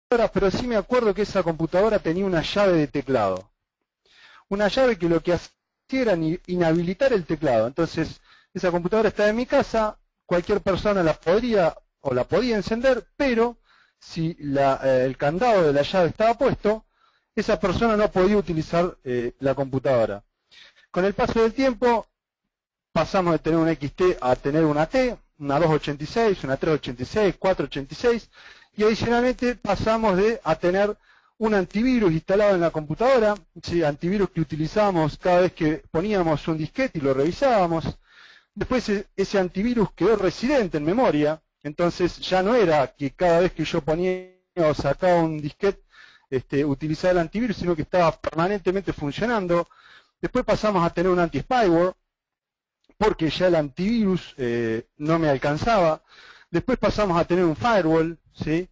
pero sí me acuerdo que esa computadora tenía una llave de teclado. Una llave que lo que hacía era inhabilitar el teclado. Entonces, esa computadora estaba en mi casa, cualquier persona la podía encender, pero si el candado de la llave estaba puesto, esa persona no podía utilizar la computadora. Con el paso del tiempo, pasamos de tener una XT a tener una T, una 286, una 386, 486, y adicionalmente pasamos a tener un antivirus instalado en la computadora, ¿sí? Antivirus que utilizábamos cada vez que poníamos un disquete y lo revisábamos. Después ese antivirus quedó residente en memoria, entonces ya no era que cada vez que yo ponía o sacaba un disquete utilizaba el antivirus, sino que estaba permanentemente funcionando. Después pasamos a tener un anti-spyware, porque ya el antivirus no me alcanzaba. Después pasamos a tener un firewall, ¿sí?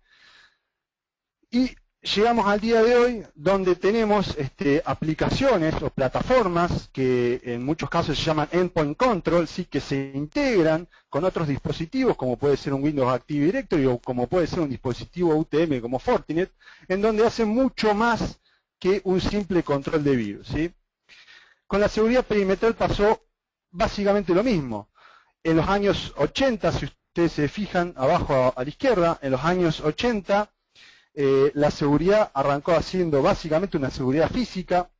Y llegamos al día de hoy donde tenemos aplicaciones o plataformas que en muchos casos se llaman endpoint control, ¿sí? Que se integran con otros dispositivos, como puede ser un Windows Active Directory o como puede ser un dispositivo UTM como Fortinet, en donde hacen mucho más que un simple control de virus, ¿sí? Con la seguridad perimetral pasó básicamente lo mismo. En los años 80, si ustedes se fijan abajo a la izquierda, en los años 80 la seguridad arrancó haciendo básicamente una seguridad física.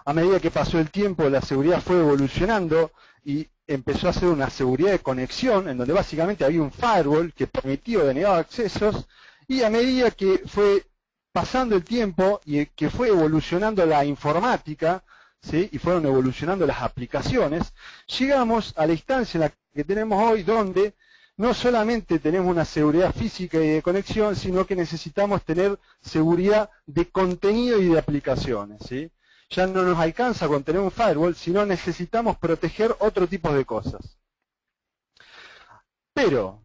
A medida que pasó el tiempo, la seguridad fue evolucionando y empezó a ser una seguridad de conexión, en donde básicamente había un firewall que permitía o denegaba accesos, y a medida que fue pasando el tiempo y que fue evolucionando la informática, ¿sí? Y fueron evolucionando las aplicaciones, llegamos a la instancia en la que tenemos hoy, donde no solamente tenemos una seguridad física y de conexión, sino que necesitamos tener seguridad de contenido y de aplicaciones, ¿sí? Ya no nos alcanza con tener un firewall, sino necesitamos proteger otro tipo de cosas. Pero,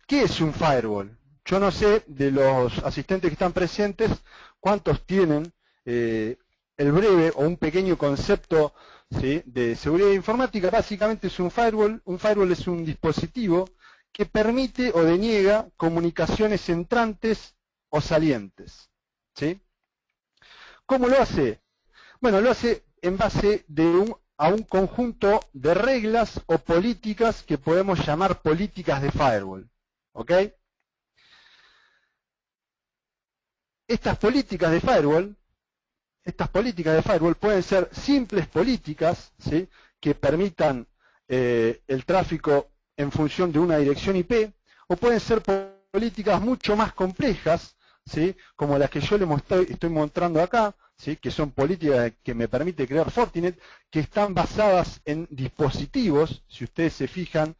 ¿qué es un firewall? Yo no sé de los asistentes que están presentes cuántos tienen el breve o un pequeño concepto, ¿sí? De seguridad informática. Básicamente es un firewall. Un firewall es un dispositivo que permite o deniega comunicaciones entrantes o salientes, ¿sí? ¿Cómo lo hace? Bueno, lo hace en base a un conjunto de reglas o políticas que podemos llamar políticas de firewall, ¿ok? Estas políticas de firewall pueden ser simples políticas, ¿sí? Que permitan el tráfico en función de una dirección IP, o pueden ser políticas mucho más complejas, ¿sí? Como las que yo les estoy mostrando acá, ¿sí? Que son políticas que me permite crear Fortinet, que están basadas en dispositivos. Si ustedes se fijan,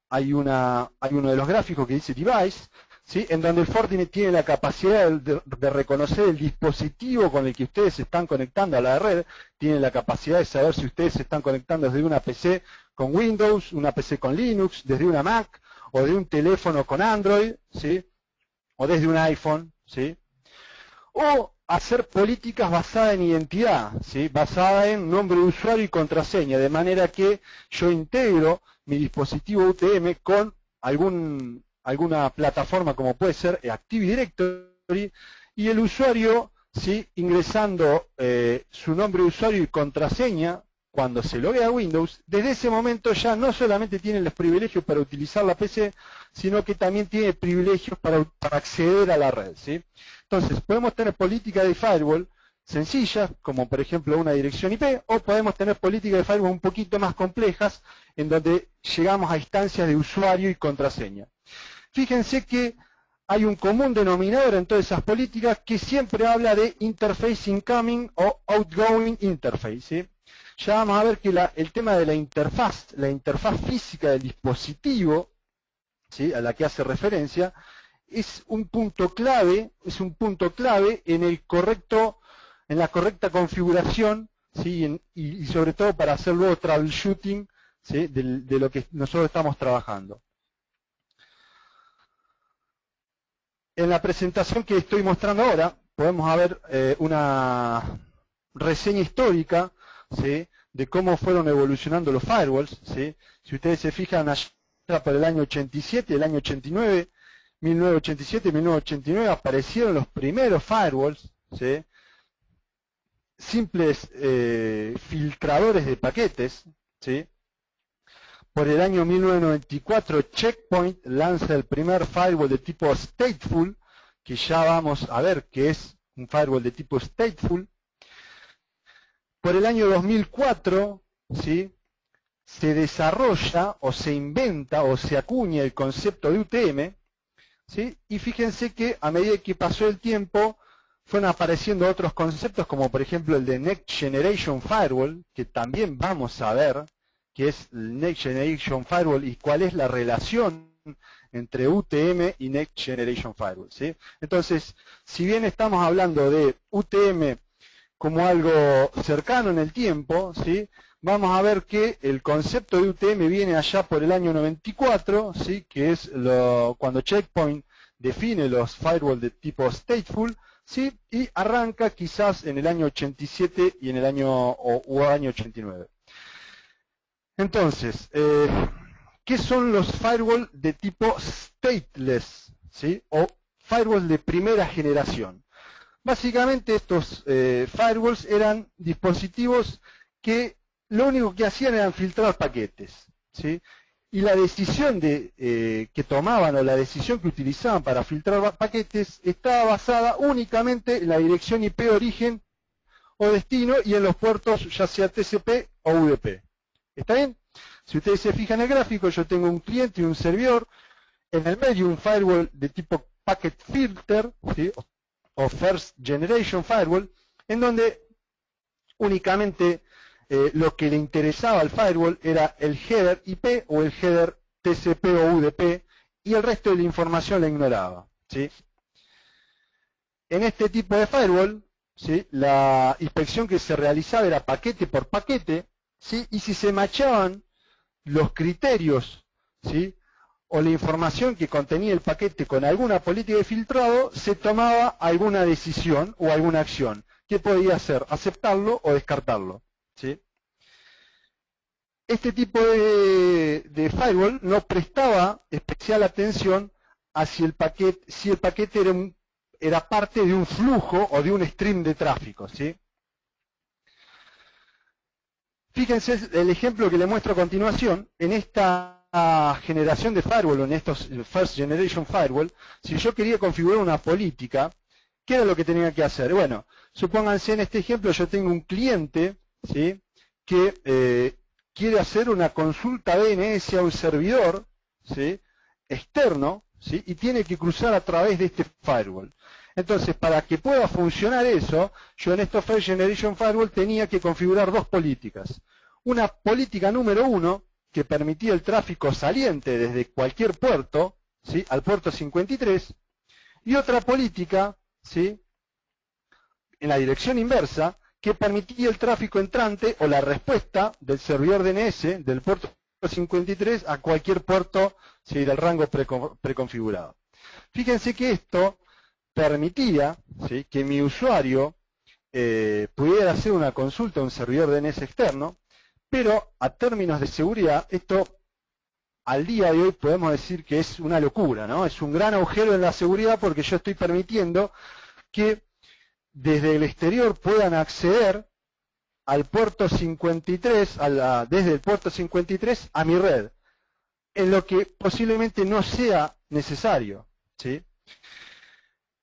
hay uno de los gráficos que dice device, ¿sí? En donde el Fortinet tiene la capacidad de reconocer el dispositivo con el que ustedes se están conectando a la red, tiene la capacidad de saber si ustedes se están conectando desde una PC con Windows, una PC con Linux, desde una Mac, o de un teléfono con Android, ¿sí? O desde un iPhone, ¿sí? O hacer políticas basadas en identidad, ¿sí? Basada en nombre de usuario y contraseña, de manera que yo integro mi dispositivo UTM con alguna plataforma como puede ser Active Directory, y el usuario, ¿sí? Ingresando su nombre de usuario y contraseña cuando se loguea a Windows, desde ese momento ya no solamente tiene los privilegios para utilizar la PC, sino que también tiene privilegios para acceder a la red, ¿sí? Entonces, podemos tener políticas de firewall sencillas, como por ejemplo una dirección IP, o podemos tener políticas de firewall un poquito más complejas, en donde llegamos a instancias de usuario y contraseña. Fíjense que hay un común denominador en todas esas políticas que siempre habla de interface incoming o outgoing interface, ¿sí? Ya vamos a ver que el tema de la interfaz física del dispositivo, ¿sí? A la que hace referencia, es un punto clave en la correcta configuración, ¿sí? Y sobre todo para hacer luego troubleshooting, ¿sí? de lo que nosotros estamos trabajando. En la presentación que estoy mostrando ahora, podemos ver una reseña histórica, ¿sí? De cómo fueron evolucionando los firewalls, ¿sí? Si ustedes se fijan allá por el año 87, el año 89, 1987 y 1989 aparecieron los primeros firewalls, ¿sí? Simples filtradores de paquetes, ¿sí? Por el año 1994, Check Point lanza el primer firewall de tipo stateful, que ya vamos a ver que es un firewall de tipo stateful. Por el año 2004, ¿sí? Se desarrolla o se inventa o se acuña el concepto de UTM, ¿sí? Y fíjense que a medida que pasó el tiempo fueron apareciendo otros conceptos, como por ejemplo el de Next Generation Firewall, que también vamos a ver qué es el Next Generation Firewall y cuál es la relación entre UTM y Next Generation Firewall, ¿sí? Entonces, si bien estamos hablando de UTM como algo cercano en el tiempo, ¿sí? Vamos a ver que el concepto de UTM viene allá por el año 94, ¿sí? Que es cuando Check Point define los firewall de tipo stateful, ¿sí? Y arranca quizás en el año 87 y en el año, año 89. Entonces, ¿qué son los firewall de tipo stateless, ¿sí? O firewall de primera generación? Básicamente estos firewalls eran dispositivos que lo único que hacían era filtrar paquetes, ¿sí? Y la decisión que tomaban o la decisión que utilizaban para filtrar paquetes estaba basada únicamente en la dirección IP origen o destino y en los puertos ya sea TCP o UDP. ¿Está bien? Si ustedes se fijan en el gráfico, yo tengo un cliente y un servidor, en el medio un firewall de tipo packet filter, ¿sí? O First Generation Firewall, en donde únicamente lo que le interesaba al firewall era el header IP o el header TCP o UDP y el resto de la información la ignoraba, ¿sí? En este tipo de firewall, ¿sí? La inspección que se realizaba era paquete por paquete, ¿sí? Y si se machaban los criterios, ¿sí? O la información que contenía el paquete con alguna política de filtrado, se tomaba alguna decisión o alguna acción, que podía ser aceptarlo o descartarlo, ¿sí? Este tipo de firewall no prestaba especial atención a si el paquete era parte de un flujo o de un stream de tráfico, ¿sí? Fíjense el ejemplo que le muestro a continuación. En esta generación de firewall, en estos First Generation Firewall, si yo quería configurar una política, ¿qué era lo que tenía que hacer? Bueno, supónganse en este ejemplo yo tengo un cliente, ¿sí? Que quiere hacer una consulta DNS a un servidor, ¿sí? Externo, ¿sí? Y tiene que cruzar a través de este firewall. Entonces, para que pueda funcionar eso, yo en estos First Generation Firewall tenía que configurar dos políticas. Una política número 1, que permitía el tráfico saliente desde cualquier puerto, ¿sí? Al puerto 53, y otra política, ¿sí? En la dirección inversa, que permitía el tráfico entrante o la respuesta del servidor DNS del puerto 53 a cualquier puerto, ¿sí? Del rango preconfigurado. Fíjense que esto permitía, ¿sí? Que mi usuario pudiera hacer una consulta a un servidor DNS externo, pero a términos de seguridad, esto al día de hoy podemos decir que es una locura, ¿no? Es un gran agujero en la seguridad porque yo estoy permitiendo que desde el exterior puedan acceder al puerto 53, desde el puerto 53 a mi red, en lo que posiblemente no sea necesario, ¿sí?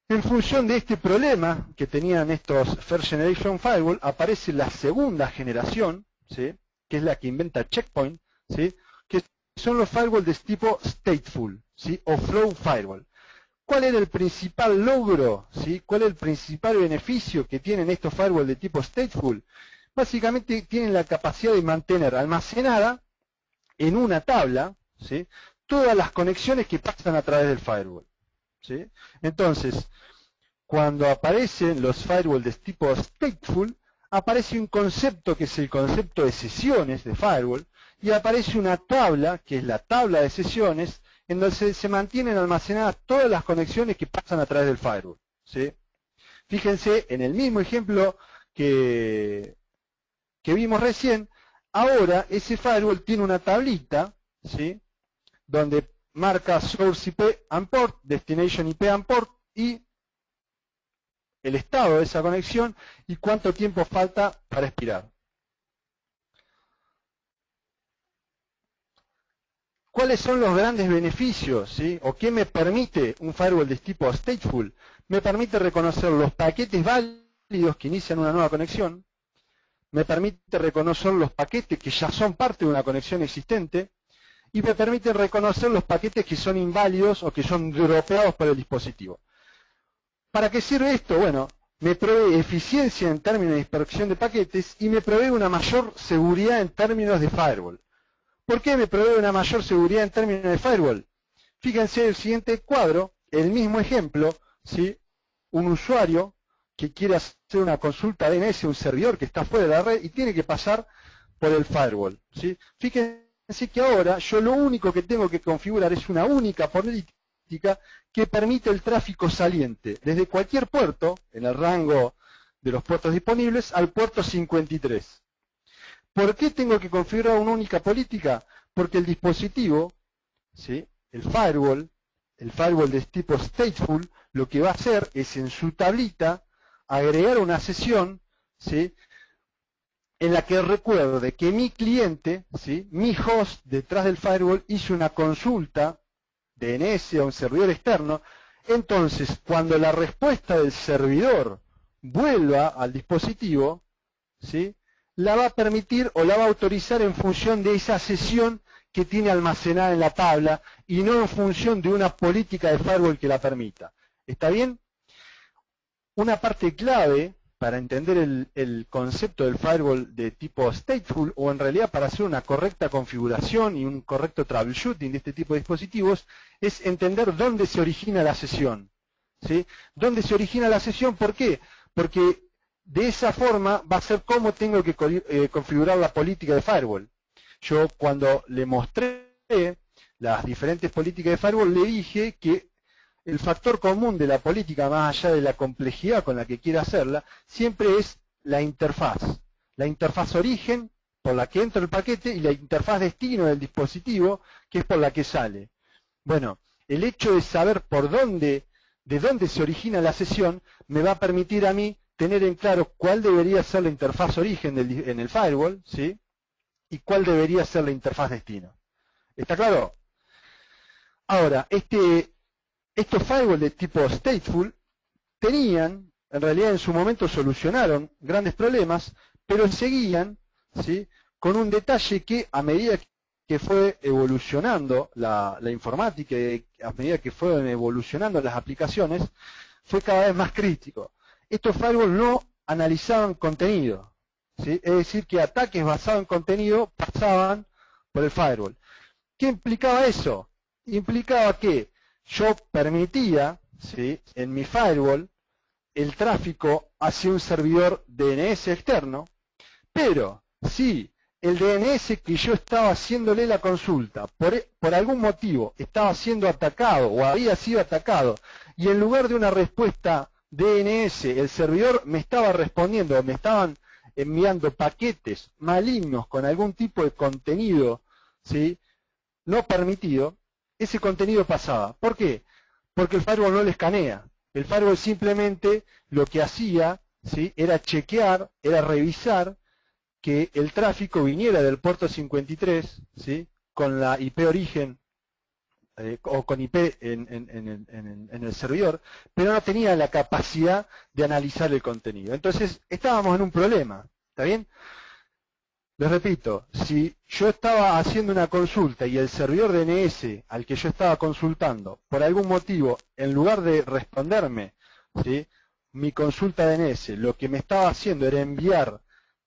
En función de este problema que tenían estos First Generation Firewall, aparece la segunda generación, ¿sí? Que es la que inventa Check Point, ¿sí? Que son los firewall de tipo stateful, ¿sí? O flow firewall. ¿Cuál era el principal logro, ¿sí? ¿Cuál es el principal beneficio que tienen estos firewall de tipo stateful? Básicamente tienen la capacidad de mantener almacenada en una tabla, ¿sí? Todas las conexiones que pasan a través del firewall, ¿sí? Entonces, cuando aparecen los firewall de tipo stateful, aparece un concepto que es el concepto de sesiones de firewall, y aparece una tabla, que es la tabla de sesiones, en donde se mantienen almacenadas todas las conexiones que pasan a través del firewall, ¿sí? Fíjense, en el mismo ejemplo que vimos recién, ahora ese firewall tiene una tablita, ¿sí? Donde marca source IP and port, destination IP and port, y el estado de esa conexión y cuánto tiempo falta para expirar. ¿Cuáles son los grandes beneficios, ¿sí? ¿O qué me permite un firewall de tipo stateful? Me permite reconocer los paquetes válidos que inician una nueva conexión, me permite reconocer los paquetes que ya son parte de una conexión existente, y me permite reconocer los paquetes que son inválidos o que son dropeados por el dispositivo. ¿Para qué sirve esto? Bueno, me provee eficiencia en términos de inspección de paquetes y me provee una mayor seguridad en términos de firewall. ¿Por qué me provee una mayor seguridad en términos de firewall? Fíjense el siguiente cuadro, el mismo ejemplo, ¿sí? Un usuario que quiere hacer una consulta DNS a un servidor que está fuera de la red y tiene que pasar por el firewall, ¿sí? Fíjense que ahora yo lo único que tengo que configurar es una única política que permite el tráfico saliente desde cualquier puerto, en el rango de los puertos disponibles, al puerto 53. ¿Por qué tengo que configurar una única política? Porque el dispositivo, ¿sí? el firewall de tipo stateful, lo que va a hacer es en su tablita agregar una sesión, ¿sí? en la que recuerde que mi cliente, ¿sí? mi host detrás del firewall, hizo una consulta DNS a un servidor externo. Entonces, cuando la respuesta del servidor vuelva al dispositivo, ¿sí? la va a permitir o la va a autorizar en función de esa sesión que tiene almacenada en la tabla y no en función de una política de firewall que la permita. ¿Está bien? Una parte clave para entender el concepto del firewall de tipo stateful, o en realidad para hacer una correcta configuración y un correcto troubleshooting de este tipo de dispositivos, es entender dónde se origina la sesión. ¿Sí? ¿Dónde se origina la sesión? ¿Por qué? Porque de esa forma va a ser cómo tengo que configurar la política de firewall. Yo cuando le mostré las diferentes políticas de firewall le dije que el factor común de la política, más allá de la complejidad con la que quiera hacerla, siempre es la interfaz. La interfaz origen, por la que entra el paquete, y la interfaz destino del dispositivo, que es por la que sale. Bueno, el hecho de saber de dónde se origina la sesión, me va a permitir a mí tener en claro cuál debería ser la interfaz origen en el firewall, ¿sí? Y cuál debería ser la interfaz destino. ¿Está claro? Ahora, estos firewalls de tipo stateful tenían, en realidad en su momento solucionaron grandes problemas, pero seguían, ¿sí? con un detalle que a medida que fue evolucionando la informática, a medida que fueron evolucionando las aplicaciones, fue cada vez más crítico. Estos firewalls no analizaban contenido, ¿sí? Es decir, que ataques basados en contenido pasaban por el firewall. ¿Qué implicaba eso? Implicaba que yo permitía, ¿sí? en mi firewall el tráfico hacia un servidor DNS externo, pero si el DNS que yo estaba haciéndole la consulta por algún motivo estaba siendo atacado o había sido atacado, y en lugar de una respuesta DNS el servidor me estaba respondiendo, me estaban enviando paquetes malignos con algún tipo de contenido, ¿sí? no permitido, ese contenido pasaba. ¿Por qué? Porque el firewall no le escanea. El firewall simplemente lo que hacía, ¿sí? era chequear, era revisar que el tráfico viniera del puerto 53, ¿sí? con la IP origen o con IP en el servidor, pero no tenía la capacidad de analizar el contenido. Entonces estábamos en un problema. ¿Está bien? Les repito, si yo estaba haciendo una consulta y el servidor DNS al que yo estaba consultando, por algún motivo, en lugar de responderme, ¿sí? mi consulta DNS, lo que me estaba haciendo era enviar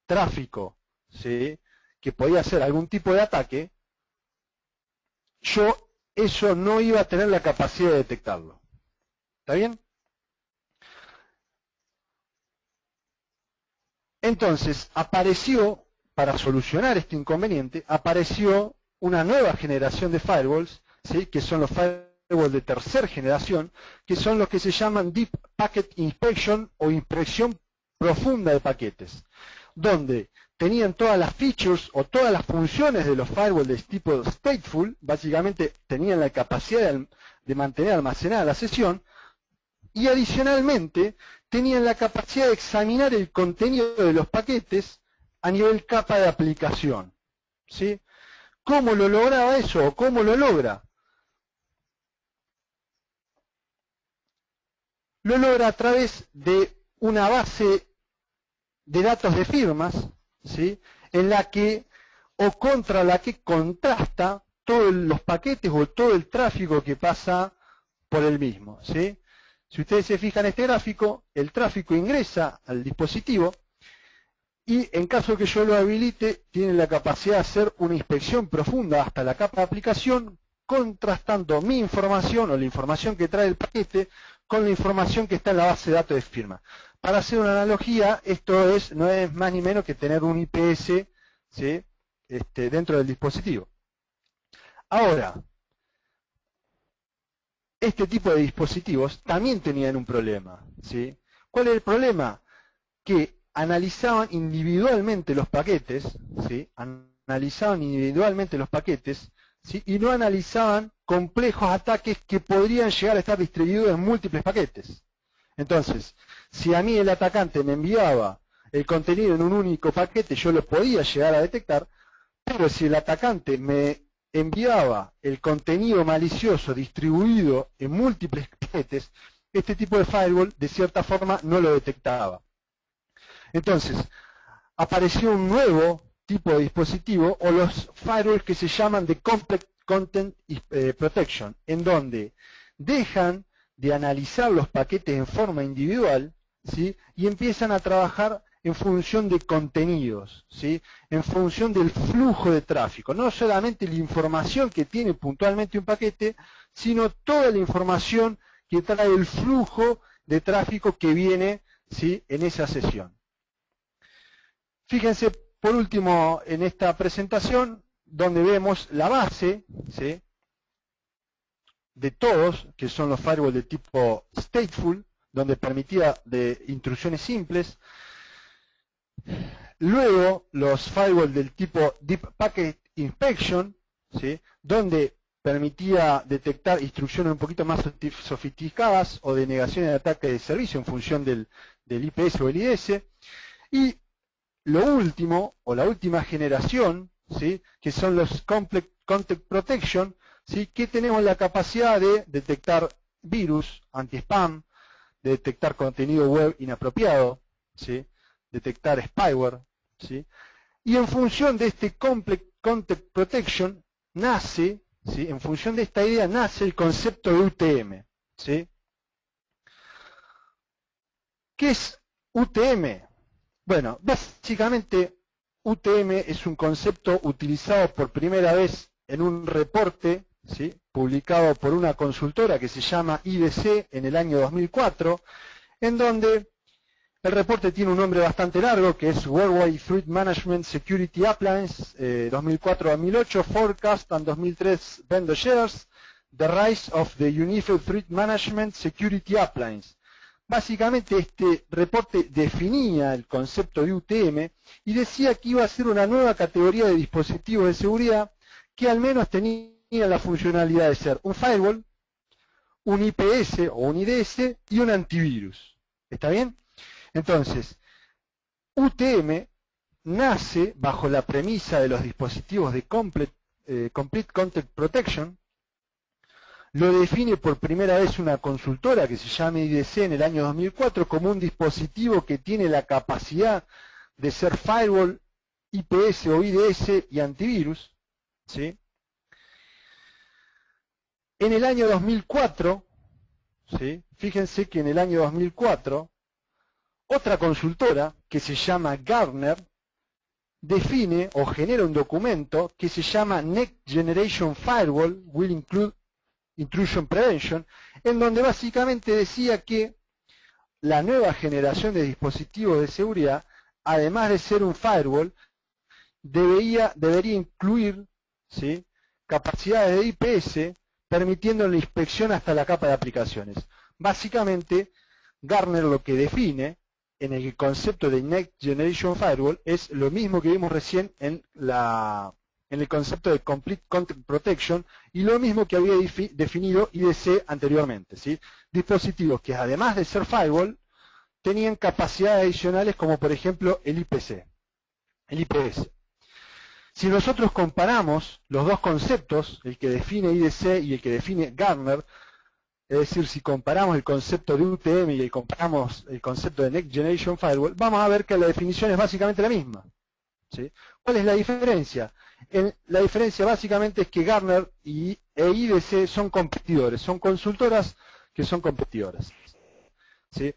tráfico, ¿sí? que podía ser algún tipo de ataque, yo eso no iba a tener la capacidad de detectarlo. ¿Está bien? Entonces, para solucionar este inconveniente, apareció una nueva generación de firewalls, ¿sí? que son los firewalls de tercera generación, que son los que se llaman Deep Packet Inspection o inspección profunda de paquetes, donde tenían todas las features o todas las funciones de los firewalls de tipo stateful, básicamente tenían la capacidad de mantener almacenada la sesión, y adicionalmente tenían la capacidad de examinar el contenido de los paquetes a nivel capa de aplicación. ¿Sí? ¿Cómo lo lograba eso o cómo lo logra? Lo logra a través de una base de datos de firmas, ¿sí? En la que o contra la que contrasta todos los paquetes o todo el tráfico que pasa por el mismo, ¿sí? Si ustedes se fijan en este gráfico, el tráfico ingresa al dispositivo y en caso que yo lo habilite, tiene la capacidad de hacer una inspección profunda hasta la capa de aplicación, contrastando mi información o la información que trae el paquete con la información que está en la base de datos de firma. Para hacer una analogía, esto no es más ni menos que tener un IPS, ¿sí? Dentro del dispositivo. Ahora, este tipo de dispositivos también tenían un problema, ¿sí? ¿Cuál es el problema? Que analizaban individualmente los paquetes, ¿sí? Analizaban individualmente los paquetes, ¿sí? Y no analizaban complejos ataques que podrían llegar a estar distribuidos en múltiples paquetes. Entonces, si a mí el atacante me enviaba el contenido en un único paquete, yo lo podía llegar a detectar, pero si el atacante me enviaba el contenido malicioso distribuido en múltiples paquetes, este tipo de firewall de cierta forma no lo detectaba. Entonces, apareció un nuevo tipo de dispositivo o los firewalls que se llaman de Complex Content Protection, en donde dejan de analizar los paquetes en forma individual, ¿sí? Y empiezan a trabajar en función de contenidos, ¿sí? En función del flujo de tráfico, no solamente la información que tiene puntualmente un paquete, sino toda la información que trae el flujo de tráfico que viene, ¿sí? En esa sesión. Fíjense, por último, en esta presentación, donde vemos la base, ¿sí? De todos, que son los firewalls de tipo stateful, donde permitía de instrucciones simples. Luego, los firewalls del tipo Deep Packet Inspection, ¿sí? Donde permitía detectar instrucciones un poquito más sofisticadas o de negaciones de ataque de servicio en función del IPS o el IDS. Y lo último, o la última generación, ¿sí? Que son los Complex Content Protection, ¿sí? Que tenemos la capacidad de detectar virus, anti-spam, de detectar contenido web inapropiado, ¿sí? Detectar spyware, ¿sí? Y en función de este Complex Content Protection nace, ¿sí? En función de esta idea nace el concepto de UTM, ¿sí? ¿Qué es UTM? Bueno, básicamente UTM es un concepto utilizado por primera vez en un reporte, ¿sí? Publicado por una consultora que se llama IDC en el año 2004, en donde el reporte tiene un nombre bastante largo, que es Worldwide Threat Management Security Appliance 2004-2008, Forecast and 2003 Vendor Shares, The Rise of the Unified Threat Management Security Appliance. Básicamente este reporte definía el concepto de UTM y decía que iba a ser una nueva categoría de dispositivos de seguridad que al menos tenía la funcionalidad de ser un firewall, un IPS o un IDS y un antivirus. ¿Está bien? Entonces, UTM nace bajo la premisa de los dispositivos de Complete Content Protection. Lo define por primera vez una consultora que se llama IDC en el año 2004 como un dispositivo que tiene la capacidad de ser firewall, IPS o IDS y antivirus, ¿sí? En el año 2004, ¿sí? Fíjense que en el año 2004, otra consultora que se llama Gartner define o genera un documento que se llama Next Generation Firewall Will Include Intrusion Prevention, en donde básicamente decía que la nueva generación de dispositivos de seguridad, además de ser un firewall, debería incluir, ¿sí? Capacidades de IPS, permitiendo la inspección hasta la capa de aplicaciones. Básicamente, Gartner lo que define en el concepto de Next Generation Firewall es lo mismo que vimos recién en el concepto de Complete Content Protection y lo mismo que había definido IDC anteriormente, ¿sí? Dispositivos que además de ser firewall tenían capacidades adicionales como por ejemplo el IPS. Si nosotros comparamos los dos conceptos, el que define IDC y el que define Gartner, es decir, si comparamos el concepto de UTM y comparamos el concepto de Next Generation Firewall, vamos a ver que la definición es básicamente la misma, ¿sí? ¿Cuál es la diferencia? La diferencia básicamente es que Gartner e IDC son competidores, son consultoras que son competidoras, ¿sí?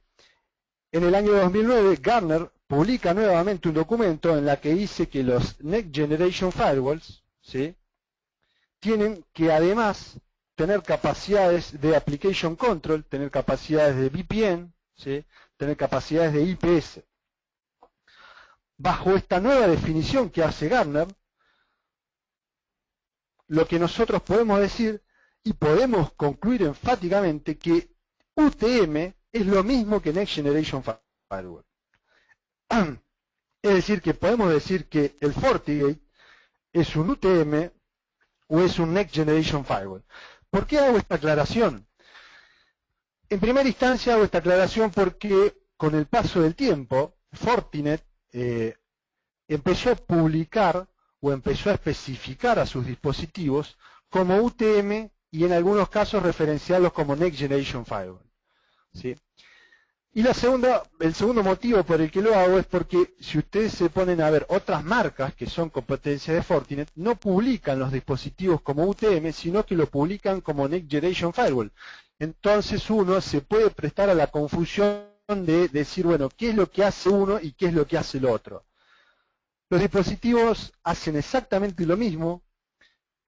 En el año 2009, Gartner publica nuevamente un documento en la que dice que los Next Generation Firewalls, ¿sí?, tienen que además tener capacidades de Application Control, tener capacidades de VPN, ¿sí?, tener capacidades de IPS. Bajo esta nueva definición que hace Gartner, lo que nosotros podemos decir y podemos concluir enfáticamente que UTM es lo mismo que Next Generation Firewall. Es decir, que podemos decir que el FortiGate es un UTM o es un Next Generation Firewall. ¿Por qué hago esta aclaración? En primera instancia hago esta aclaración porque con el paso del tiempo, Fortinet empezó a publicar o empezó a especificar a sus dispositivos como UTM y en algunos casos referenciarlos como Next Generation Firewall, ¿sí? Y el segundo motivo por el que lo hago es porque si ustedes se ponen a ver otras marcas que son competencia de Fortinet, no publican los dispositivos como UTM, sino que lo publican como Next Generation Firewall. Entonces uno se puede prestar a la confusión de decir, bueno, ¿qué es lo que hace uno y qué es lo que hace el otro? Los dispositivos hacen exactamente lo mismo,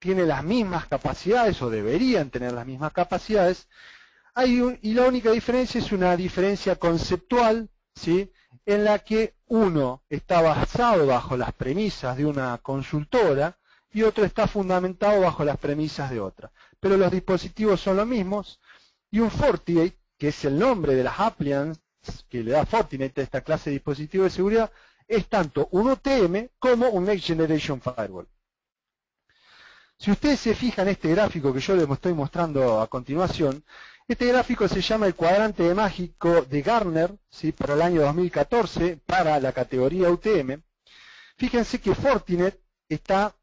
tienen las mismas capacidades o deberían tener las mismas capacidades, y la única diferencia es una diferencia conceptual, ¿sí?, en la que uno está basado bajo las premisas de una consultora y otro está fundamentado bajo las premisas de otra. Pero los dispositivos son los mismos y un FortiGate, que es el nombre de las appliances que le da Fortinet a esta clase de dispositivo de seguridad, es tanto un UTM como un Next Generation Firewall. Si ustedes se fijan en este gráfico que yo les estoy mostrando a continuación, este gráfico se llama el cuadrante mágico de Gartner, ¿sí?, para el año 2014, para la categoría UTM. Fíjense que Fortinet está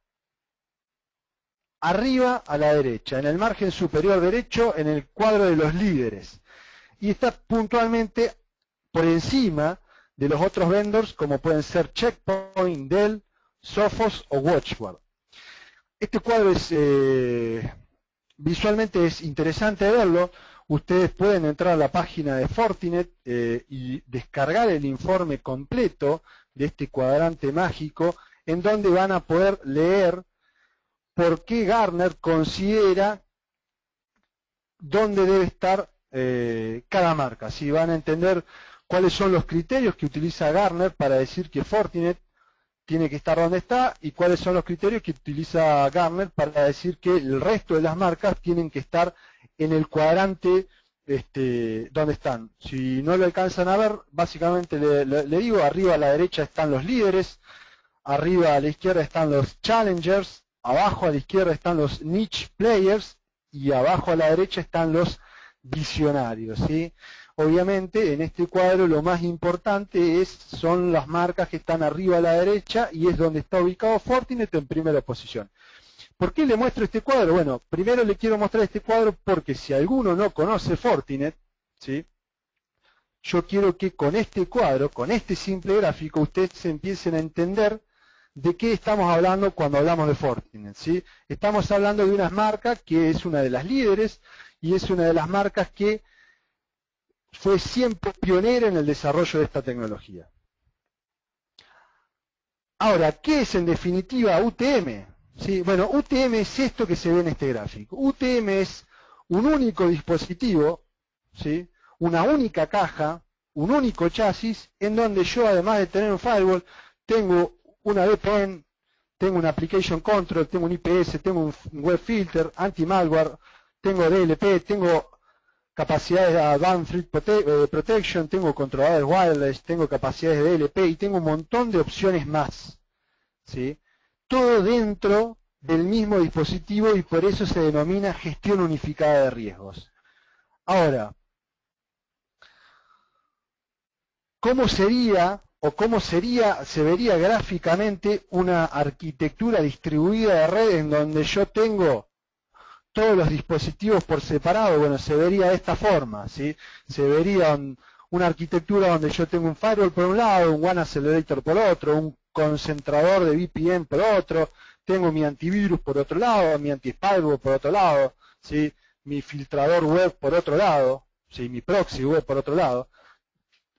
arriba a la derecha, en el margen superior derecho, en el cuadro de los líderes. Y está puntualmente por encima de los otros vendors, como pueden ser Checkpoint, Dell, Sophos o Watchguard. Este cuadro visualmente es interesante verlo. Ustedes pueden entrar a la página de Fortinet y descargar el informe completo de este cuadrante mágico, en donde van a poder leer por qué Gartner considera dónde debe estar cada marca. ¿Sí? Van a entender cuáles son los criterios que utiliza Gartner para decir que Fortinet tiene que estar donde está y cuáles son los criterios que utiliza Gartner para decir que el resto de las marcas tienen que estar en el cuadrante donde están. Si no lo alcanzan a ver, básicamente le digo, arriba a la derecha están los líderes, arriba a la izquierda están los challengers, abajo a la izquierda están los niche players y abajo a la derecha están los visionarios, ¿sí? Obviamente en este cuadro lo más importante son las marcas que están arriba a la derecha y es donde está ubicado Fortinet en primera posición. ¿Por qué le muestro este cuadro? Bueno, primero le quiero mostrar este cuadro porque si alguno no conoce Fortinet, ¿sí?, yo quiero que con este cuadro, con este simple gráfico, ustedes empiecen a entender de qué estamos hablando cuando hablamos de Fortinet, ¿sí? Estamos hablando de una marca que es una de las líderes y es una de las marcas que fue siempre pionera en el desarrollo de esta tecnología. Ahora, ¿qué es en definitiva UTM? ¿Sí? Bueno, UTM es esto que se ve en este gráfico. UTM es un único dispositivo, ¿sí?, una única caja, un único chasis, en donde yo, además de tener un firewall, tengo una VPN, tengo un application control, tengo un IPS, tengo un web filter, anti-malware, tengo DLP, tengo capacidades de Advanced Protection, tengo controladores wireless, tengo capacidades de DLP y tengo un montón de opciones más, ¿sí? Todo dentro del mismo dispositivo y por eso se denomina gestión unificada de riesgos. Ahora, ¿cómo sería o se vería gráficamente una arquitectura distribuida de red en donde yo tengo todos los dispositivos por separado? Bueno, se vería de esta forma, ¿sí? Se vería una arquitectura donde yo tengo un firewall por un lado, un WAN accelerator por otro, un concentrador de VPN por otro, tengo mi antivirus por otro lado, mi anti-spyware por otro lado, ¿sí? Mi filtrador web por otro lado, ¿sí? Mi proxy web por otro lado.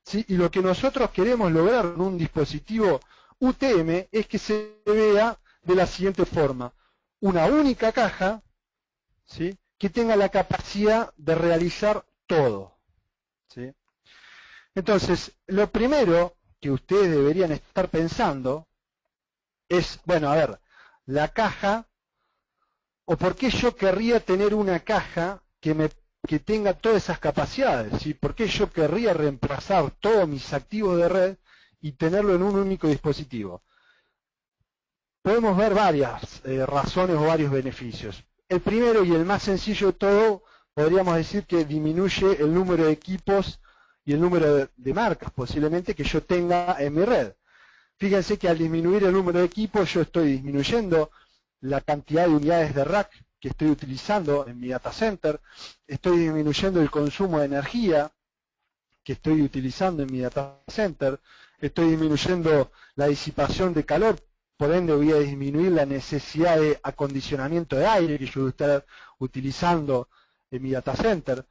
¿Sí? Y lo que nosotros queremos lograr en un dispositivo UTM es que se vea de la siguiente forma: una única caja, ¿sí? Que tenga la capacidad de realizar todo, ¿sí? Entonces, lo primero que ustedes deberían estar pensando es, bueno, a ver, la caja, o por qué yo querría tener una caja que tenga todas esas capacidades, ¿sí? ¿Por qué yo querría reemplazar todos mis activos de red y tenerlo en un único dispositivo? Podemos ver varias razones o varios beneficios. El primero y el más sencillo de todo, podríamos decir que disminuye el número de equipos y el número de marcas posiblemente que yo tenga en mi red. Fíjense que al disminuir el número de equipos yo estoy disminuyendo la cantidad de unidades de rack que estoy utilizando en mi data center, estoy disminuyendo el consumo de energía que estoy utilizando en mi data center, estoy disminuyendo la disipación de calor, por ende voy a disminuir la necesidad de acondicionamiento de aire que yo voy a estar utilizando en mi data center.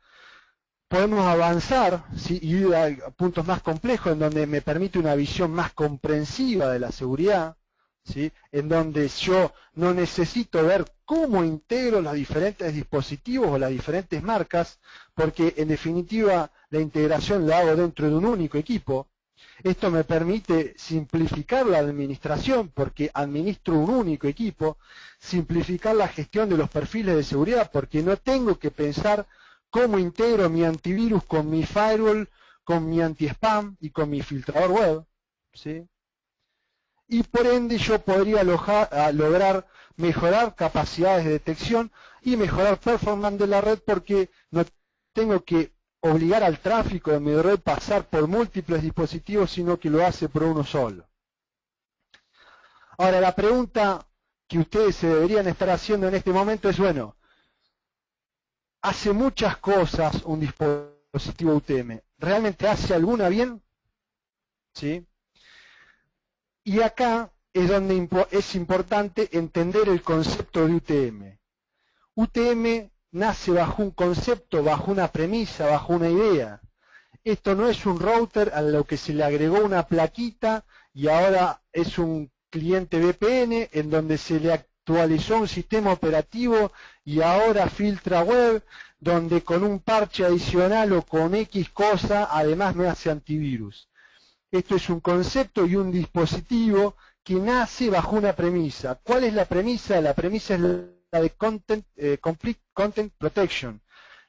Podemos avanzar, ¿sí? Y ir a puntos más complejos en donde me permite una visión más comprensiva de la seguridad, ¿sí? En donde yo no necesito ver cómo integro los diferentes dispositivos o las diferentes marcas, porque en definitiva la integración la hago dentro de un único equipo. Esto me permite simplificar la administración porque administro un único equipo, simplificar la gestión de los perfiles de seguridad porque no tengo que pensar cómo integro mi antivirus con mi firewall, con mi anti-spam y con mi filtrador web, ¿sí? Y por ende yo podría lograr mejorar capacidades de detección y mejorar performance de la red porque no tengo que obligar al tráfico de mi red a pasar por múltiples dispositivos, sino que lo hace por uno solo. Ahora, la pregunta que ustedes se deberían estar haciendo en este momento es, bueno, ¿hace muchas cosas un dispositivo UTM? ¿Realmente hace alguna bien? ¿Sí? Y acá es donde es importante entender el concepto de UTM. UTM nace bajo un concepto, bajo una premisa, bajo una idea. Esto no es un router a lo que se le agregó una plaquita y ahora es un cliente VPN en donde se le actualizó un sistema operativo y ahora filtra web, donde con un parche adicional o con X cosa además me hace antivirus. Esto es un concepto y un dispositivo que nace bajo una premisa. ¿Cuál es la premisa? La premisa es la de Complete Content Protection.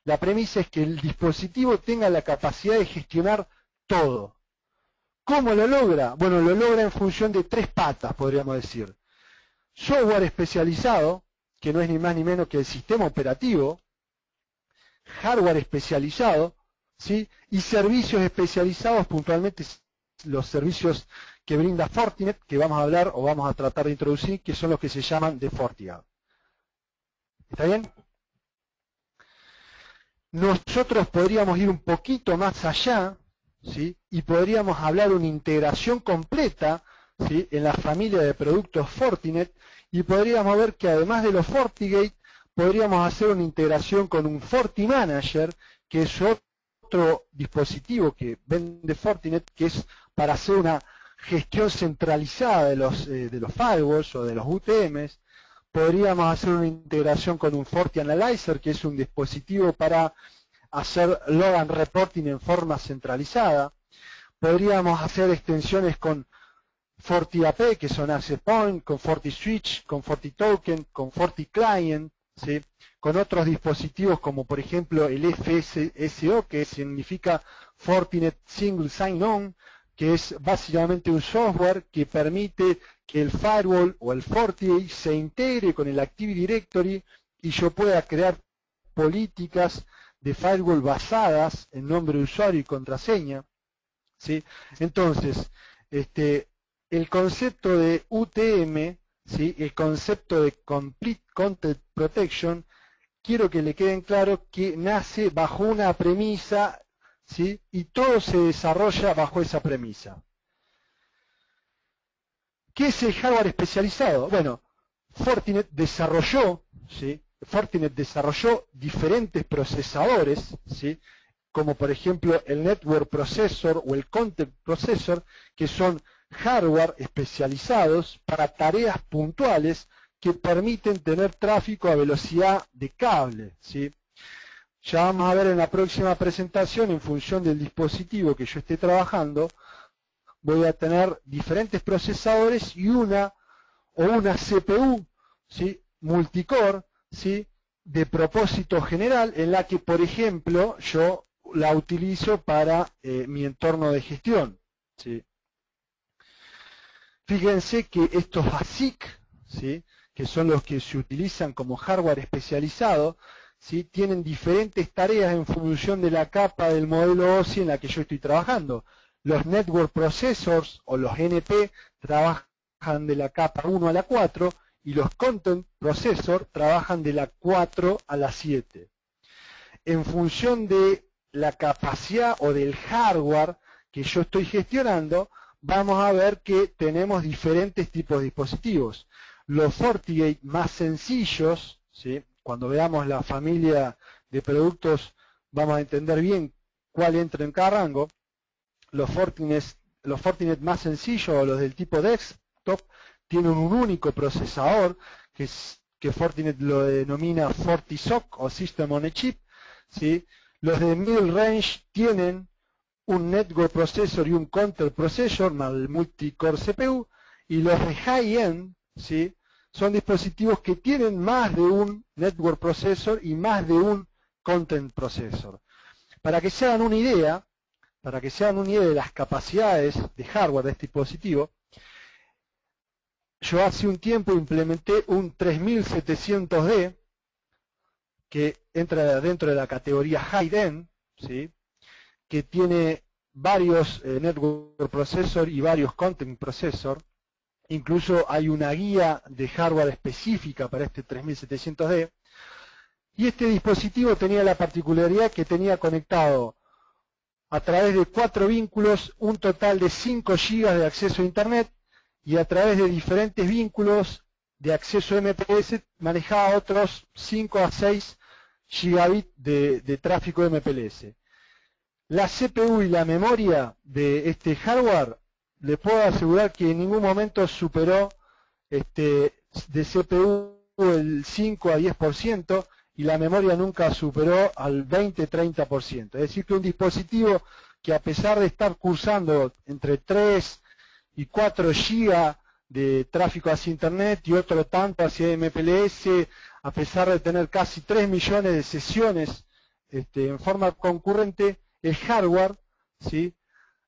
La premisa es que el dispositivo tenga la capacidad de gestionar todo. ¿Cómo lo logra? Bueno, lo logra en función de tres patas, podríamos decir. Software especializado, que no es ni más ni menos que el sistema operativo, hardware especializado, ¿sí? Y servicios especializados, puntualmente los servicios que brinda Fortinet, que vamos a hablar o vamos a tratar de introducir, que son los que se llaman de FortiGuard. ¿Está bien? Nosotros podríamos ir un poquito más allá, ¿sí? Y podríamos hablar de una integración completa, ¿sí? En la familia de productos Fortinet, y podríamos ver que además de los FortiGate, podríamos hacer una integración con un FortiManager, que es otro dispositivo que vende Fortinet, que es para hacer una gestión centralizada de los firewalls o de los UTMs. Podríamos hacer una integración con un FortiAnalyzer, que es un dispositivo para hacer log and reporting en forma centralizada. Podríamos hacer extensiones con FortiAP, que son access point, con FortiSwitch, con FortiToken, con FortiClient, ¿sí? Con otros dispositivos como por ejemplo el FSSO, que significa Fortinet Single Sign-On, que es básicamente un software que permite que el firewall o el FortiGate se integre con el Active Directory y yo pueda crear políticas de firewall basadas en nombre de usuario y contraseña, ¿sí? Entonces, el concepto de UTM, ¿sí? El concepto de Complete Content Protection, quiero que le queden claro que nace bajo una premisa, ¿sí? Y todo se desarrolla bajo esa premisa. ¿Qué es el hardware especializado? Bueno, Fortinet desarrolló, ¿sí? Fortinet desarrolló diferentes procesadores, ¿sí? Como por ejemplo el Network Processor o el Content Processor, que son hardware especializados para tareas puntuales que permiten tener tráfico a velocidad de cable, ¿sí? Ya vamos a ver en la próxima presentación, en función del dispositivo que yo esté trabajando, voy a tener diferentes procesadores y una CPU, ¿sí? Multicore, ¿sí? De propósito general, en la que, por ejemplo, yo la utilizo para mi entorno de gestión, ¿sí? Fíjense que estos ASIC, ¿sí? Que son los que se utilizan como hardware especializado, ¿sí? Tienen diferentes tareas en función de la capa del modelo OSI en la que yo estoy trabajando. Los Network Processors o los NP trabajan de la capa 1 a la 4 y los Content Processor trabajan de la 4 a la 7. En función de la capacidad o del hardware que yo estoy gestionando, vamos a ver que tenemos diferentes tipos de dispositivos. Los FortiGate más sencillos, ¿sí? Cuando veamos la familia de productos vamos a entender bien cuál entra en cada rango. Los Fortinet más sencillos o los del tipo desktop tienen un único procesador que Fortinet lo denomina FortiSoC o System on a Chip, ¿sí? Los de middle range tienen un Network Processor y un Content Processor más el multicore CPU, y los de high-end, ¿sí? Son dispositivos que tienen más de un Network Processor y más de un Content Processor. Para que se hagan una idea de las capacidades de hardware de este dispositivo, yo hace un tiempo implementé un 3700D que entra dentro de la categoría high-end, ¿sí? Que tiene varios Network Processor y varios Content Processor. Incluso hay una guía de hardware específica para este 3700D. Y este dispositivo tenía la particularidad que tenía conectado a través de 4 vínculos un total de 5 GB de acceso a Internet, y a través de diferentes vínculos de acceso MPLS manejaba otros 5 a 6 gigabits de tráfico MPLS. La CPU y la memoria de este hardware, le puedo asegurar que en ningún momento superó de CPU el 5 a 10%, y la memoria nunca superó al 20-30%. Es decir, que un dispositivo que, a pesar de estar cursando entre 3 y 4 GB de tráfico hacia Internet y otro tanto hacia MPLS, a pesar de tener casi 3 millones de sesiones en forma concurrente, el hardware, ¿sí?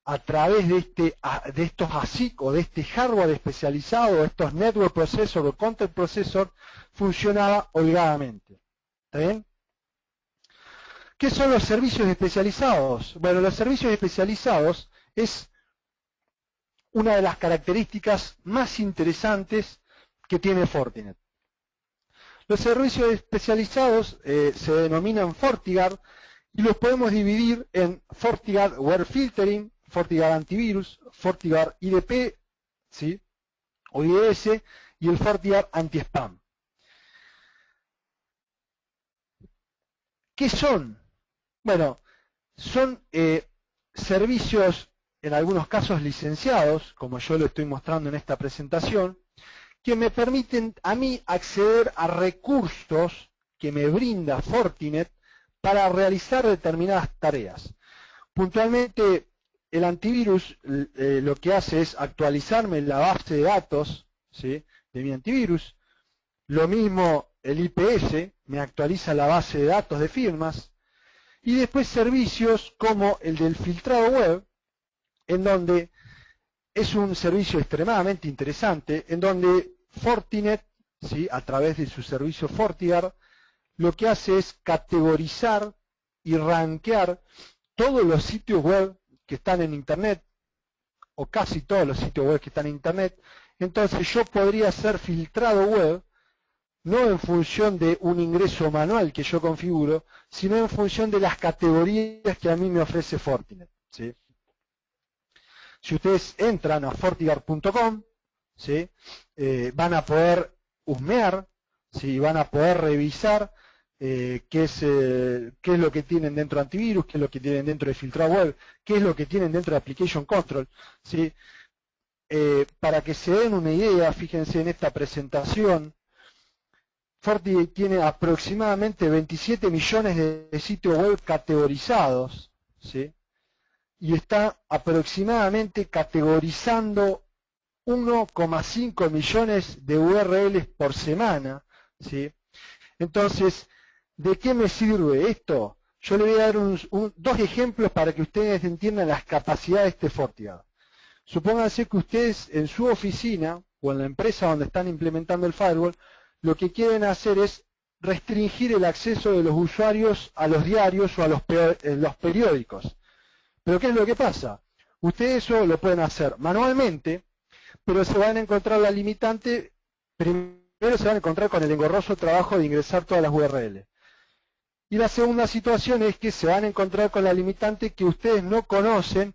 A través de estos ASIC o de este hardware especializado, estos Network Processor o Content Processor, funcionaba holgadamente. ¿Está bien? ¿Qué son los servicios especializados? Bueno, los servicios especializados es una de las características más interesantes que tiene Fortinet. Los servicios especializados se denominan FortiGuard y los podemos dividir en FortiGuard Web Filtering, FortiGuard Antivirus, FortiGuard IDP, ¿sí? O IDS, y el FortiGuard Anti-Spam. ¿Qué son? Bueno, son servicios, en algunos casos licenciados, como yo lo estoy mostrando en esta presentación, que me permiten a mí acceder a recursos que me brinda Fortinet para realizar determinadas tareas. Puntualmente, el antivirus lo que hace es actualizarme la base de datos, ¿sí? De mi antivirus. Lo mismo el IPS, me actualiza la base de datos de firmas, y después servicios como el del filtrado web, en donde es un servicio extremadamente interesante, en donde Fortinet, ¿sí?, a través de su servicio FortiGuard, lo que hace es categorizar y rankear todos los sitios web que están en Internet, o casi todos los sitios web que están en Internet. Entonces yo podría hacer filtrado web, no en función de un ingreso manual que yo configuro, sino en función de las categorías que a mí me ofrece Fortinet, ¿sí? Si ustedes entran a fortiguard.com, ¿sí?, van a poder husmear, ¿sí?, van a poder revisar qué es lo que tienen dentro de antivirus, qué es lo que tienen dentro de filtrado web, qué es lo que tienen dentro de Application Control, ¿sí? Para que se den una idea, fíjense en esta presentación, FortiGate tiene aproximadamente 27 millones de sitios web categorizados, ¿sí?, y está aproximadamente categorizando 1,5 millones de URLs por semana, ¿sí? Entonces, ¿de qué me sirve esto? Yo le voy a dar dos ejemplos para que ustedes entiendan las capacidades de este FortiGuard. Supónganse que ustedes en su oficina o en la empresa donde están implementando el firewall, lo que quieren hacer es restringir el acceso de los usuarios a los diarios o a los periódicos. Pero ¿qué es lo que pasa? Ustedes eso lo pueden hacer manualmente, pero se van a encontrar la limitante, primero se van a encontrar con el engorroso trabajo de ingresar todas las URL. Y la segunda situación es que se van a encontrar con la limitante que ustedes no conocen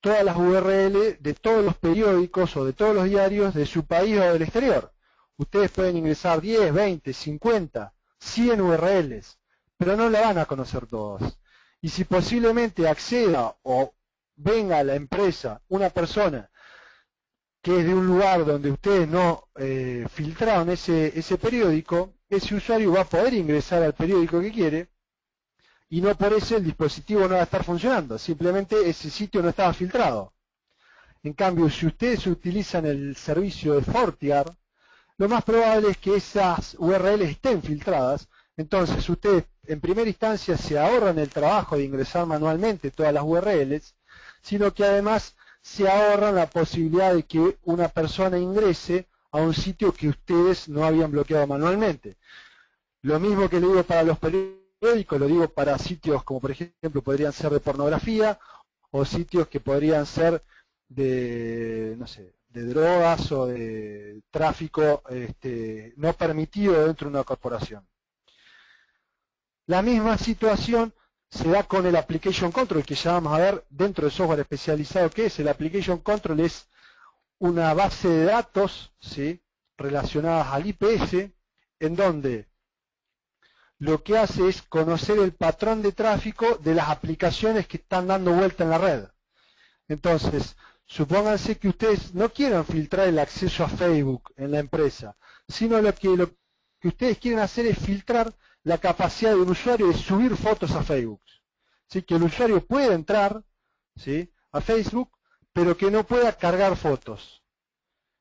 todas las URL de todos los periódicos o de todos los diarios de su país o del exterior. Ustedes pueden ingresar 10, 20, 50, 100 URLs, pero no la van a conocer todas. Y si posiblemente acceda o venga a la empresa una persona que es de un lugar donde ustedes no filtraron ese periódico, ese usuario va a poder ingresar al periódico que quiere y no por eso el dispositivo no va a estar funcionando, simplemente ese sitio no estaba filtrado. En cambio, si ustedes utilizan el servicio de FortiGuard, lo más probable es que esas URLs estén filtradas. Entonces ustedes en primera instancia se ahorran el trabajo de ingresar manualmente todas las URLs, sino que además se ahorran la posibilidad de que una persona ingrese a un sitio que ustedes no habían bloqueado manualmente. Lo mismo que le digo para los periódicos, lo digo para sitios como por ejemplo podrían ser de pornografía o sitios que podrían ser de, no sé, de drogas o de tráfico no permitido dentro de una corporación. La misma situación se da con el Application Control, que ya vamos a ver dentro del software especializado que es. El Application Control es una base de datos, ¿sí?, relacionadas al IPS, en donde lo que hace es conocer el patrón de tráfico de las aplicaciones que están dando vuelta en la red. Entonces, supónganse que ustedes no quieran filtrar el acceso a Facebook en la empresa, sino lo que ustedes quieren hacer es filtrar la capacidad de un usuario de subir fotos a Facebook. ¿Sí? Que el usuario pueda entrar, ¿sí?, a Facebook, pero que no pueda cargar fotos.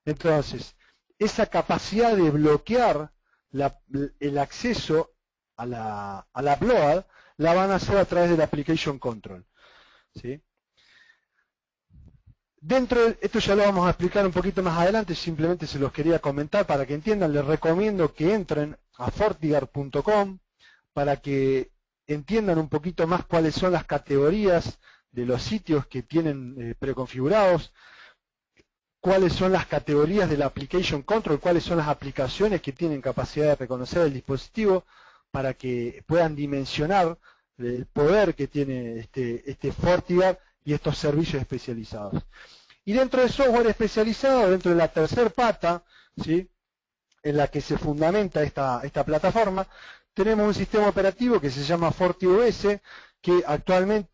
Entonces, esa capacidad de bloquear el acceso a la upload la van a hacer a través del Application Control, ¿sí? Esto ya lo vamos a explicar un poquito más adelante, simplemente se los quería comentar para que entiendan. Les recomiendo que entren a fortiguard.com para que entiendan un poquito más cuáles son las categorías de los sitios que tienen preconfigurados, cuáles son las categorías del Application Control, cuáles son las aplicaciones que tienen capacidad de reconocer el dispositivo para que puedan dimensionar el poder que tiene este FortiGuard y estos servicios especializados. Y dentro del software especializado, dentro de la tercera pata, ¿sí?, en la que se fundamenta esta plataforma, tenemos un sistema operativo que se llama FortiOS, que actualmente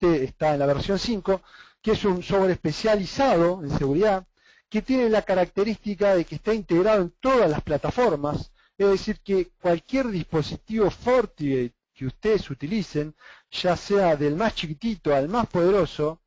está en la versión 5, que es un software especializado en seguridad, que tiene la característica de que está integrado en todas las plataformas, es decir, que cualquier dispositivo FortiGate que ustedes utilicen, ya sea del más chiquitito al más poderoso,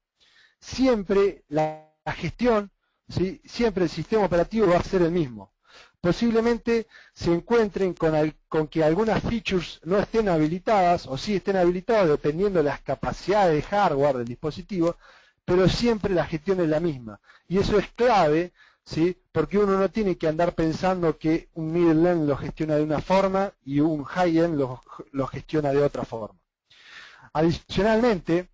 siempre la gestión, ¿sí?, siempre el sistema operativo va a ser el mismo. posiblemente se encuentren con que algunas features no estén habilitadas o sí estén habilitadas dependiendo de las capacidades de hardware del dispositivo, pero siempre la gestión es la misma. Y eso es clave, ¿sí? Porque uno no tiene que andar pensando que un middle-end lo gestiona de una forma y un high-end lo gestiona de otra forma. Adicionalmente,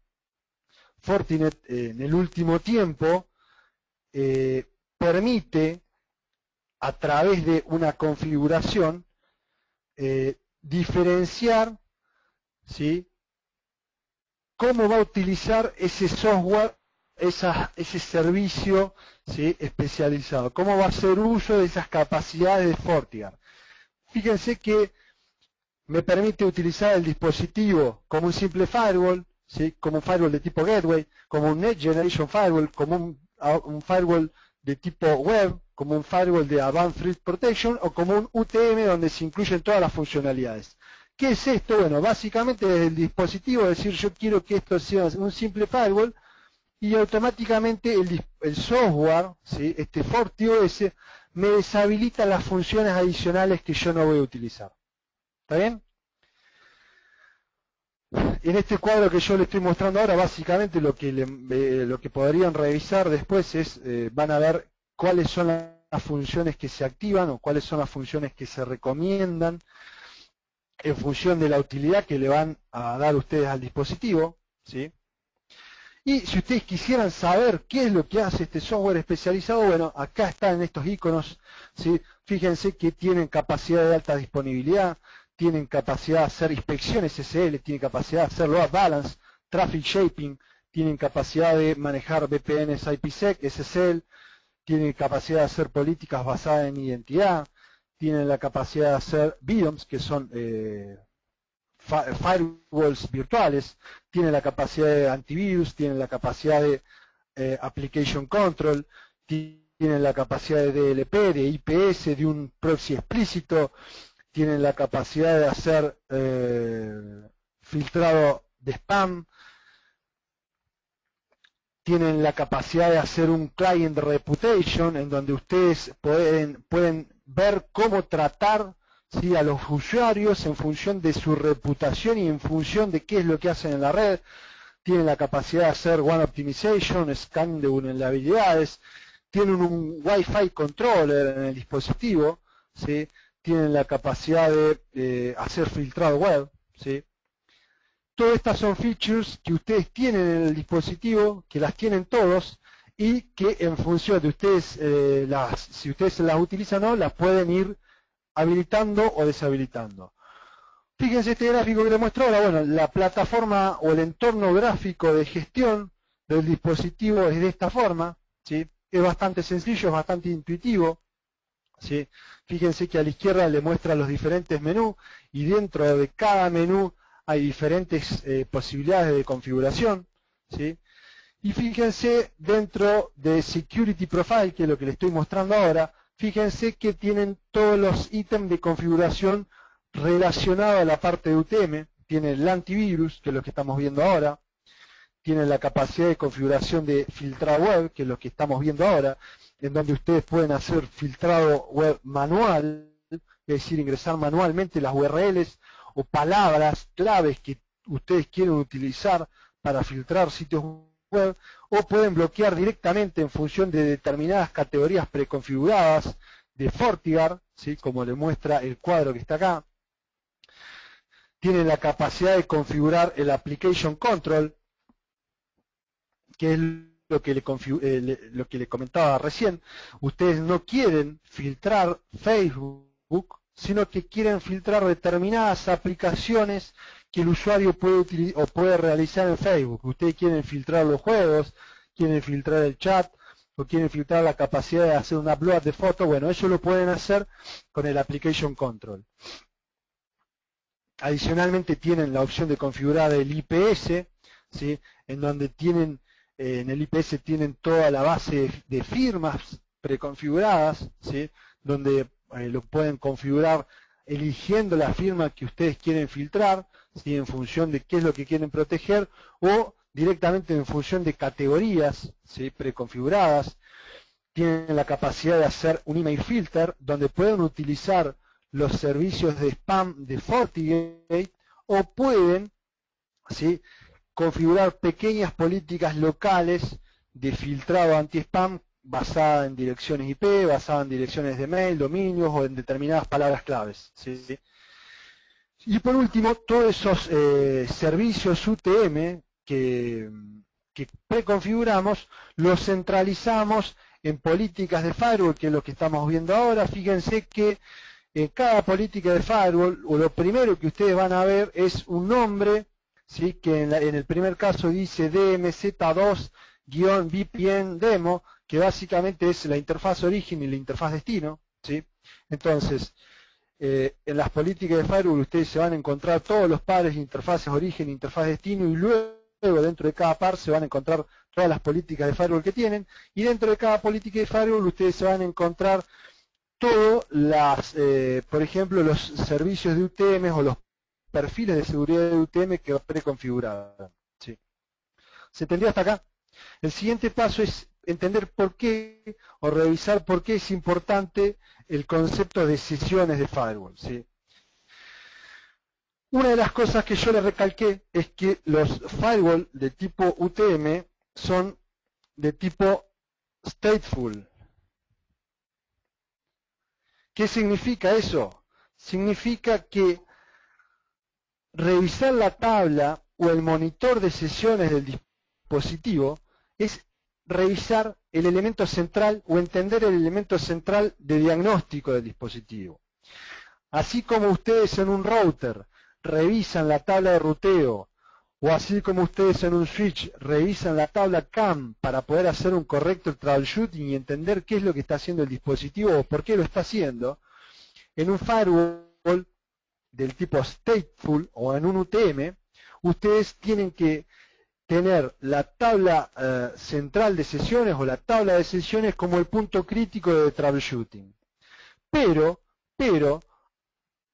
Fortinet en el último tiempo permite a través de una configuración diferenciar, ¿sí?, cómo va a utilizar ese software, ese servicio, ¿sí?, especializado, cómo va a hacer uso de esas capacidades de FortiGuard. Fíjense que me permite utilizar el dispositivo como un simple firewall, ¿sí?, como un firewall de tipo gateway, como un Next Generation Firewall, como un firewall de tipo web, como un firewall de Advanced Threat Protection o como un UTM donde se incluyen todas las funcionalidades. ¿Qué es esto? Bueno, básicamente desde el dispositivo decir yo quiero que esto sea un simple firewall y automáticamente el software, ¿sí?, este FortiOS, me deshabilita las funciones adicionales que yo no voy a utilizar. ¿Está bien? En este cuadro que yo le estoy mostrando ahora, básicamente lo que podrían revisar después es, van a ver cuáles son las funciones que se activan o cuáles son las funciones que se recomiendan en función de la utilidad que le van a dar ustedes al dispositivo, ¿sí? Y si ustedes quisieran saber qué es lo que hace este software especializado, bueno, acá están estos iconos, ¿sí? Fíjense que tienen capacidad de alta disponibilidad, tienen capacidad de hacer inspecciones SSL, tienen capacidad de hacer load balance, traffic shaping, tienen capacidad de manejar VPNs IPsec, SSL, tienen capacidad de hacer políticas basadas en identidad, tienen la capacidad de hacer VDOMs, que son firewalls virtuales, tienen la capacidad de antivirus, tienen la capacidad de application control, tienen la capacidad de DLP, de IPS, de un proxy explícito, tienen la capacidad de hacer filtrado de spam, tienen la capacidad de hacer un client reputation en donde ustedes pueden ver cómo tratar, ¿sí?, a los usuarios en función de su reputación y en función de qué es lo que hacen en la red. Tienen la capacidad de hacer one optimization, scan de vulnerabilidades, tienen un Wi-Fi controller en el dispositivo, ¿sí?, tienen la capacidad de hacer filtrado web, ¿sí? Todas estas son features que ustedes tienen en el dispositivo, que las tienen todos y que en función de ustedes, si ustedes las utilizan o no, las pueden ir habilitando o deshabilitando. Fíjense este gráfico que les muestro ahora. Bueno, la plataforma o el entorno gráfico de gestión del dispositivo es de esta forma, ¿sí? Es bastante sencillo, es bastante intuitivo, ¿sí? Fíjense que a la izquierda le muestra los diferentes menús y dentro de cada menú hay diferentes posibilidades de configuración, ¿sí? Y fíjense dentro de Security Profile, que es lo que les estoy mostrando ahora, fíjense que tienen todos los ítems de configuración relacionados a la parte de UTM. Tiene el antivirus, que es lo que estamos viendo ahora, tiene la capacidad de configuración de filtrado web, que es lo que estamos viendo ahora, en donde ustedes pueden hacer filtrado web manual, es decir, ingresar manualmente las URLs o palabras claves que ustedes quieren utilizar para filtrar sitios web, o pueden bloquear directamente en función de determinadas categorías preconfiguradas de FortiGuard, ¿sí?, como le muestra el cuadro que está acá. Tienen la capacidad de configurar el Application Control, que es lo que le comentaba recién. Ustedes no quieren filtrar Facebook, sino que quieren filtrar determinadas aplicaciones que el usuario puede realizar en Facebook. Ustedes quieren filtrar los juegos, quieren filtrar el chat, o quieren filtrar la capacidad de hacer un upload de fotos. Bueno, eso lo pueden hacer con el Application Control. Adicionalmente tienen la opción de configurar el IPS, ¿sí?, en donde tienen, en el IPS tienen toda la base de firmas preconfiguradas, ¿sí?, donde lo pueden configurar eligiendo la firma que ustedes quieren filtrar, ¿sí?, en función de qué es lo que quieren proteger, o directamente en función de categorías, ¿sí?, preconfiguradas. tienen la capacidad de hacer un email filter, donde pueden utilizar los servicios de spam de FortiGate, o pueden, ¿sí?, configurar pequeñas políticas locales de filtrado anti-spam basada en direcciones IP, basada en direcciones de mail, dominios o en determinadas palabras claves, ¿sí? Y por último, todos esos servicios UTM que preconfiguramos, los centralizamos en políticas de firewall, que es lo que estamos viendo ahora. Fíjense que en cada política de firewall, lo primero que ustedes van a ver es un nombre, ¿sí?, que en el primer caso dice DMZ2-VPN demo, que básicamente es la interfaz origen y la interfaz destino, ¿sí? Entonces, en las políticas de firewall ustedes se van a encontrar todos los pares de interfaces origen e interfaz destino, y luego dentro de cada par se van a encontrar todas las políticas de firewall que tienen, y dentro de cada política de firewall ustedes se van a encontrar todos por ejemplo, los servicios de UTM o los perfiles de seguridad de UTM que preconfiguraron, ¿sí? ¿Se entendió hasta acá? El siguiente paso es entender por qué, o revisar por qué es importante el concepto de sesiones de firewall, ¿sí? Una de las cosas que yo le recalqué es que los firewall de tipo UTM son de tipo stateful. ¿Qué significa eso? Significa que revisar la tabla o el monitor de sesiones del dispositivo es revisar el elemento central o entender el elemento central de diagnóstico del dispositivo. Así como ustedes en un router revisan la tabla de ruteo, o así como ustedes en un switch revisan la tabla CAM para poder hacer un correcto troubleshooting y entender qué es lo que está haciendo el dispositivo o por qué lo está haciendo, en un firewall del tipo stateful o en un UTM, ustedes tienen que tener la tabla central de sesiones o la tabla de sesiones como el punto crítico de troubleshooting. Pero,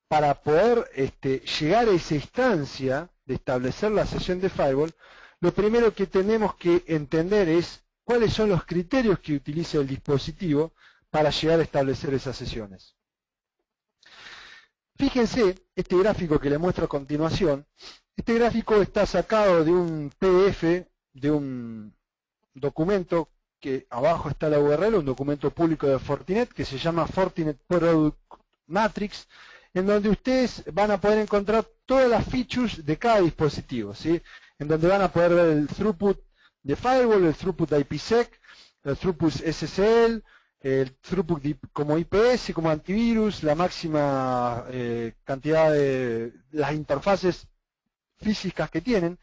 para poder llegar a esa instancia de establecer la sesión de firewall, lo primero que tenemos que entender es cuáles son los criterios que utiliza el dispositivo para llegar a establecer esas sesiones. Fíjense este gráfico que les muestro a continuación. Este gráfico está sacado de un PDF, de un documento que abajo está la URL, un documento público de Fortinet que se llama Fortinet Product Matrix, en donde ustedes van a poder encontrar todas las features de cada dispositivo, ¿sí? En donde van a poder ver el throughput de firewall, el throughput de IPsec, el throughput SSL, el throughput como IPS, como antivirus, la máxima cantidad de las interfaces físicas que tienen.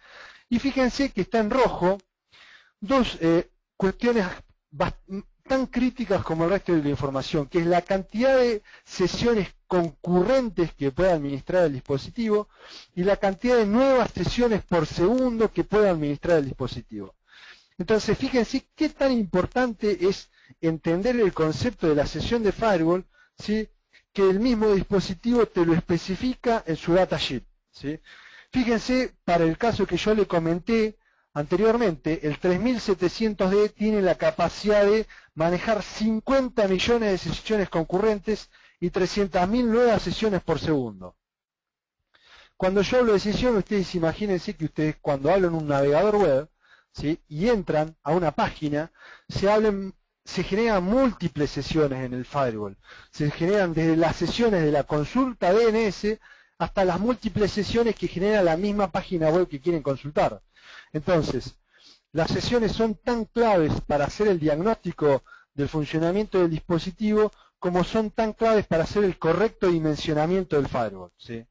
Y fíjense que está en rojo dos cuestiones tan críticas como el resto de la información, que es la cantidad de sesiones concurrentes que puede administrar el dispositivo y la cantidad de nuevas sesiones por segundo que puede administrar el dispositivo. Entonces, fíjense qué tan importante es entender el concepto de la sesión de firewall, ¿sí?, que el mismo dispositivo te lo especifica en su datasheet, ¿sí? Fíjense, para el caso que yo le comenté anteriormente, el 3700D tiene la capacidad de manejar 50 millones de sesiones concurrentes y 300.000 nuevas sesiones por segundo. Cuando yo hablo de sesión, ustedes imagínense que ustedes cuando hablan en un navegador web, ¿sí?, y entran a una página, se generan múltiples sesiones en el firewall. Se generan desde las sesiones de la consulta DNS hasta las múltiples sesiones que genera la misma página web que quieren consultar. Entonces, las sesiones son tan claves para hacer el diagnóstico del funcionamiento del dispositivo como son tan claves para hacer el correcto dimensionamiento del firewall, ¿sí?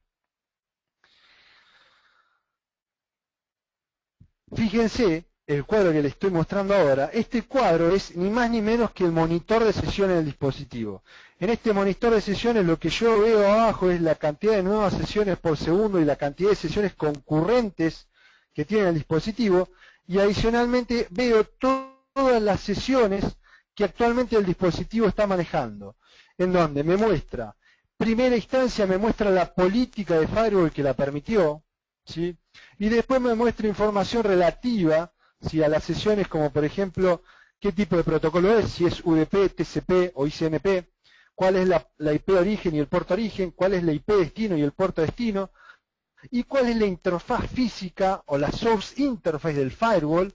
Fíjense el cuadro que les estoy mostrando ahora. Este cuadro es ni más ni menos que el monitor de sesiones del dispositivo. En este monitor de sesiones lo que yo veo abajo es la cantidad de nuevas sesiones por segundo y la cantidad de sesiones concurrentes que tiene el dispositivo, y adicionalmente veo todas las sesiones que actualmente el dispositivo está manejando, en donde me muestra, primera instancia me muestra la política de firewall que la permitió, ¿sí?, y después me muestra información relativa, ¿sí?, a las sesiones, como por ejemplo qué tipo de protocolo es, si es UDP, TCP o ICMP, cuál es la IP origen y el puerto origen, cuál es la IP destino y el puerto destino, y cuál es la interfaz física o la source interface del firewall,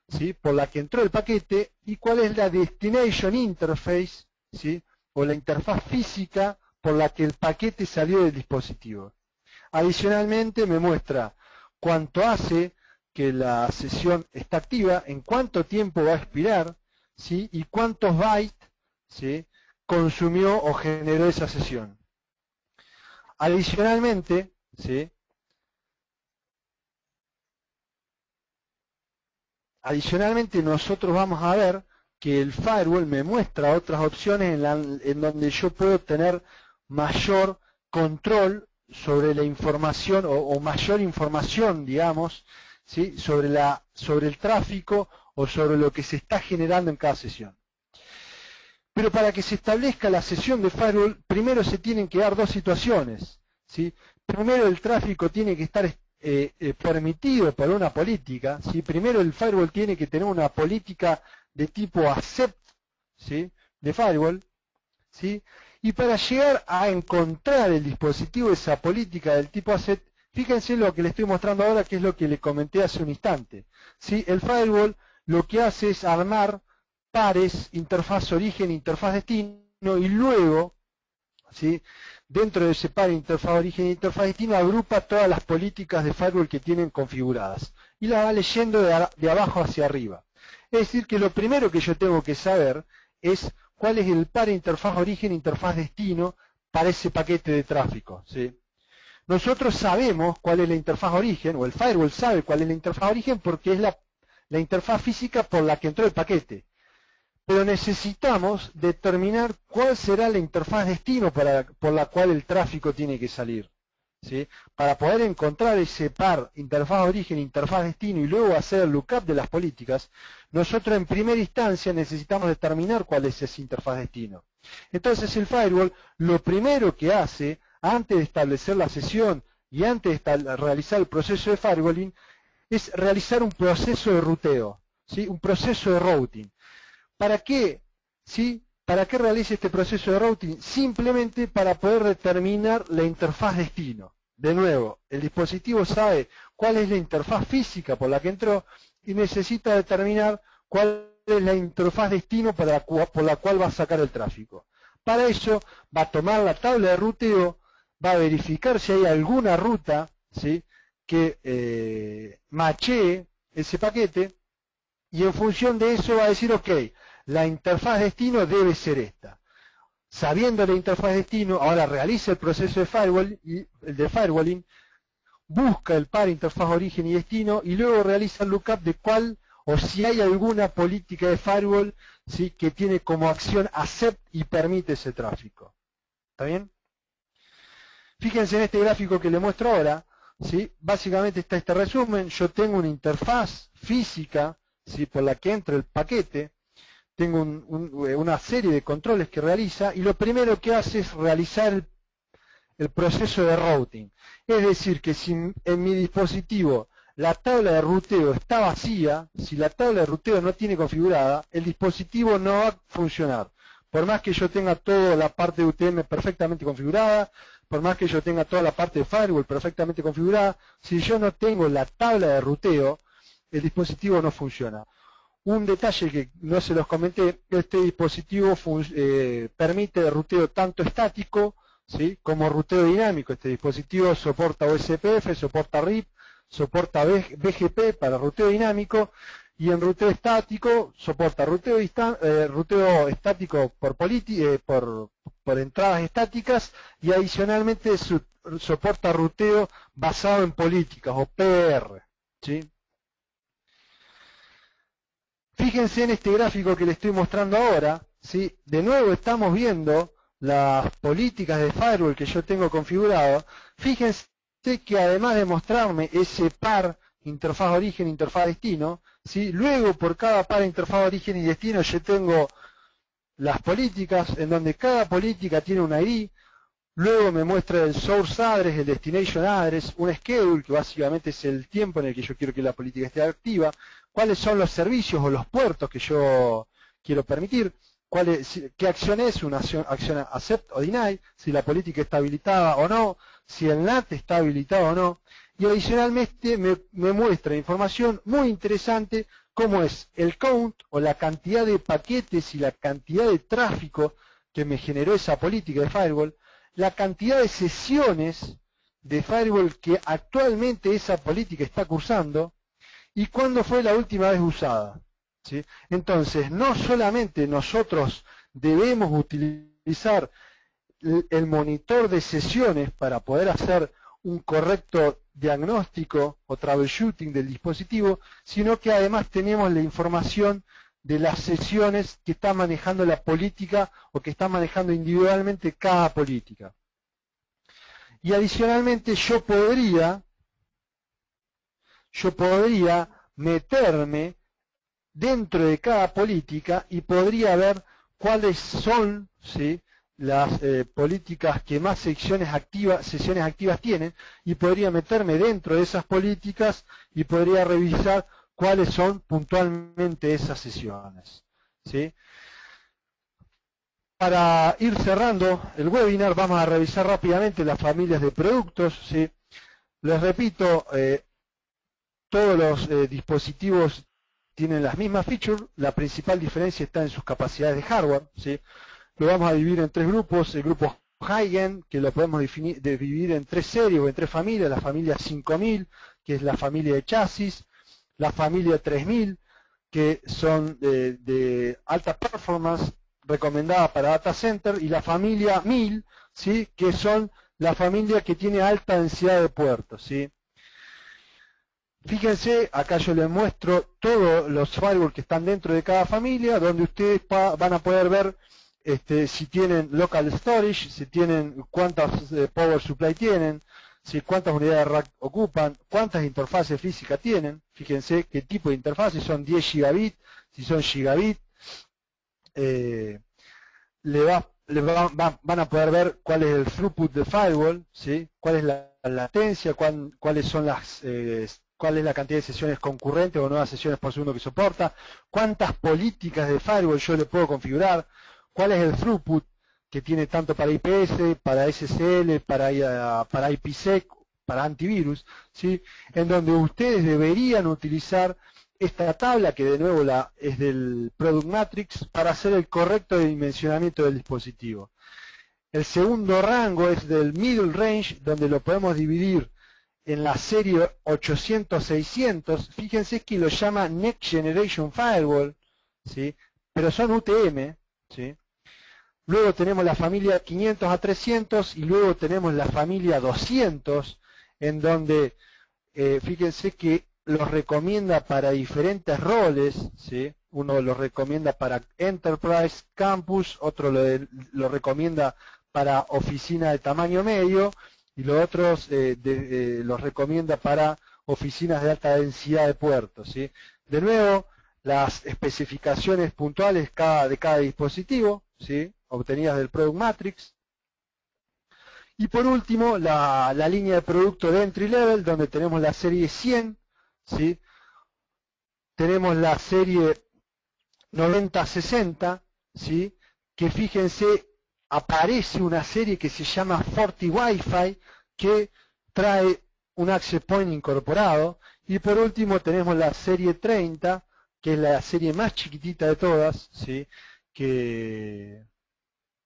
¿sí?, por la que entró el paquete, y cuál es la destination interface, ¿sí?, o la interfaz física por la que el paquete salió del dispositivo. Adicionalmente me muestra cuánto hace que la sesión está activa, en cuánto tiempo va a expirar, ¿sí?, y cuántos bytes, ¿sí?, consumió o generó esa sesión. Adicionalmente, ¿sí?, nosotros vamos a ver que el firewall me muestra otras opciones en donde yo puedo tener mayor control sobre la información o mayor información, digamos, ¿sí?, sobre el tráfico o sobre lo que se está generando en cada sesión. Pero para que se establezca la sesión de firewall, primero se tienen que dar dos situaciones, ¿sí? Primero el tráfico tiene que estar permitido por una política, ¿sí? Primero el firewall tiene que tener una política de tipo accept, ¿sí?, de firewall, ¿sí? Y para llegar a encontrar el dispositivo esa política del tipo accept, fíjense lo que le estoy mostrando ahora, que es lo que le comenté hace un instante, ¿sí? El firewall lo que hace es armar pares, interfaz origen, interfaz destino, y luego, ¿sí?, dentro de ese par interfaz origen e interfaz destino, agrupa todas las políticas de firewall que tienen configuradas y las va leyendo de abajo hacia arriba. Es decir, que lo primero que yo tengo que saber es cuál es el par interfaz origen e interfaz destino para ese paquete de tráfico, ¿sí? Nosotros sabemos cuál es la interfaz origen, o el firewall sabe cuál es la interfaz origen porque es la interfaz física por la que entró el paquete. Pero necesitamos determinar cuál será la interfaz destino por la cual el tráfico tiene que salir, ¿sí? Para poder encontrar ese par interfaz origen, interfaz destino y luego hacer el lookup de las políticas, nosotros en primera instancia necesitamos determinar cuál es esa interfaz destino. Entonces el firewall lo primero que hace, antes de establecer la sesión y antes de realizar el proceso de firewalling, es realizar un proceso de ruteo, ¿sí?, un proceso de routing. ¿Para qué? ¿Sí? ¿Para qué realiza este proceso de routing? Simplemente para poder determinar la interfaz destino. De nuevo, el dispositivo sabe cuál es la interfaz física por la que entró y necesita determinar cuál es la interfaz destino por la cual va a sacar el tráfico. Para eso va a tomar la tabla de ruteo, va a verificar si hay alguna ruta, ¿sí?, que machee ese paquete, y en función de eso va a decir, ok, la interfaz destino debe ser esta. Sabiendo la interfaz destino, ahora realiza el proceso de firewalling, busca el par interfaz origen y destino y luego realiza el lookup de cuál o si hay alguna política de firewall, ¿sí?, que tiene como acción accept y permite ese tráfico. ¿Está bien? Fíjense en este gráfico que le muestro ahora, ¿sí? Básicamente está este resumen. Yo tengo una interfaz física, ¿sí?, por la que entra el paquete. Tengo una serie de controles que realiza y lo primero que hace es realizar el proceso de routing. Es decir, que si en mi dispositivo la tabla de ruteo está vacía, si la tabla de ruteo no tiene configurada, el dispositivo no va a funcionar. Por más que yo tenga toda la parte de UTM perfectamente configurada, por más que yo tenga toda la parte de firewall perfectamente configurada, si yo no tengo la tabla de ruteo, el dispositivo no funciona. Un detalle que no se los comenté, este dispositivo permite ruteo tanto estático, ¿sí?, como ruteo dinámico. Este dispositivo soporta OSPF, soporta RIP, soporta BGP para ruteo dinámico, y en ruteo estático soporta ruteo estático por entradas estáticas, y adicionalmente soporta ruteo basado en políticas o PR, ¿sí? Fíjense en este gráfico que les estoy mostrando ahora, ¿sí? De nuevo estamos viendo las políticas de firewall que yo tengo configurado. Fíjense que además de mostrarme ese par interfaz origen, interfaz destino, ¿sí?, luego por cada par interfaz origen y destino yo tengo las políticas, en donde cada política tiene un ID. Luego me muestra el source address, el destination address, un schedule, que básicamente es el tiempo en el que yo quiero que la política esté activa, cuáles son los servicios o los puertos que yo quiero permitir, qué acción es, una acción accept o deny, si la política está habilitada o no, si el NAT está habilitado o no, y adicionalmente me muestra información muy interesante como es el count o la cantidad de paquetes y la cantidad de tráfico que me generó esa política de firewall, la cantidad de sesiones de firewall que actualmente esa política está cursando y cuándo fue la última vez usada. ¿Sí? Entonces, no solamente nosotros debemos utilizar el monitor de sesiones para poder hacer un correcto diagnóstico o troubleshooting del dispositivo, sino que además tenemos la información de las sesiones que está manejando la política o que está manejando individualmente cada política. Y adicionalmente yo podría meterme dentro de cada política y podría ver cuáles son, ¿sí?, las políticas que más sesiones activas tienen, y podría meterme dentro de esas políticas y podría revisar cuáles son puntualmente esas sesiones, ¿sí? Para ir cerrando el webinar, vamos a revisar rápidamente las familias de productos, ¿sí? Les repito, todos los dispositivos tienen las mismas features, la principal diferencia está en sus capacidades de hardware, ¿sí? Lo vamos a dividir en tres grupos: el grupo high-end, que lo podemos dividir en tres series o en tres familias: la familia 5000, que es la familia de chasis; la familia 3000, que son de alta performance, recomendada para data center; y la familia 1000, ¿sí?, que son la familia que tiene alta densidad de puertos, ¿sí? Fíjense, acá yo les muestro todos los firewalls que están dentro de cada familia, donde ustedes van a poder ver si tienen local storage, si tienen cuántas power supply tienen, si cuántas unidades de rack ocupan, cuántas interfaces físicas tienen. Fíjense qué tipo de interfaces, son 10 gigabit, si son gigabit. Van a poder ver cuál es el throughput de firewall, ¿sí?, cuál es la latencia, cuáles son cuál es la cantidad de sesiones concurrentes o nuevas sesiones por segundo que soporta, cuántas políticas de firewall yo le puedo configurar, cuál es el throughput que tiene tanto para IPS, para SSL, para IPsec, para antivirus, ¿sí?, en donde ustedes deberían utilizar esta tabla, que de nuevo es del Product Matrix, para hacer el correcto dimensionamiento del dispositivo. El segundo rango es del Middle Range, donde lo podemos dividir en la serie 800-600, fíjense que lo llama Next Generation Firewall, ¿sí?, pero son UTM, ¿sí? Luego tenemos la familia 500 a 300 y luego tenemos la familia 200, en donde fíjense que los recomienda para diferentes roles, ¿sí? Uno los recomienda para Enterprise, Campus, otro lo recomienda para oficina de tamaño medio, y los otros los recomienda para oficinas de alta densidad de puertos, ¿sí? De nuevo, las especificaciones puntuales de cada dispositivo, ¿sí?, obtenidas del Product Matrix. Y por último, la línea de producto de entry level, donde tenemos la serie 100, ¿sí? Tenemos la serie 9060, ¿sí?, que fíjense, aparece una serie que se llama FortiWiFi, que trae un access point incorporado. Y por último tenemos la serie 30, que es la serie más chiquitita de todas, ¿sí?, que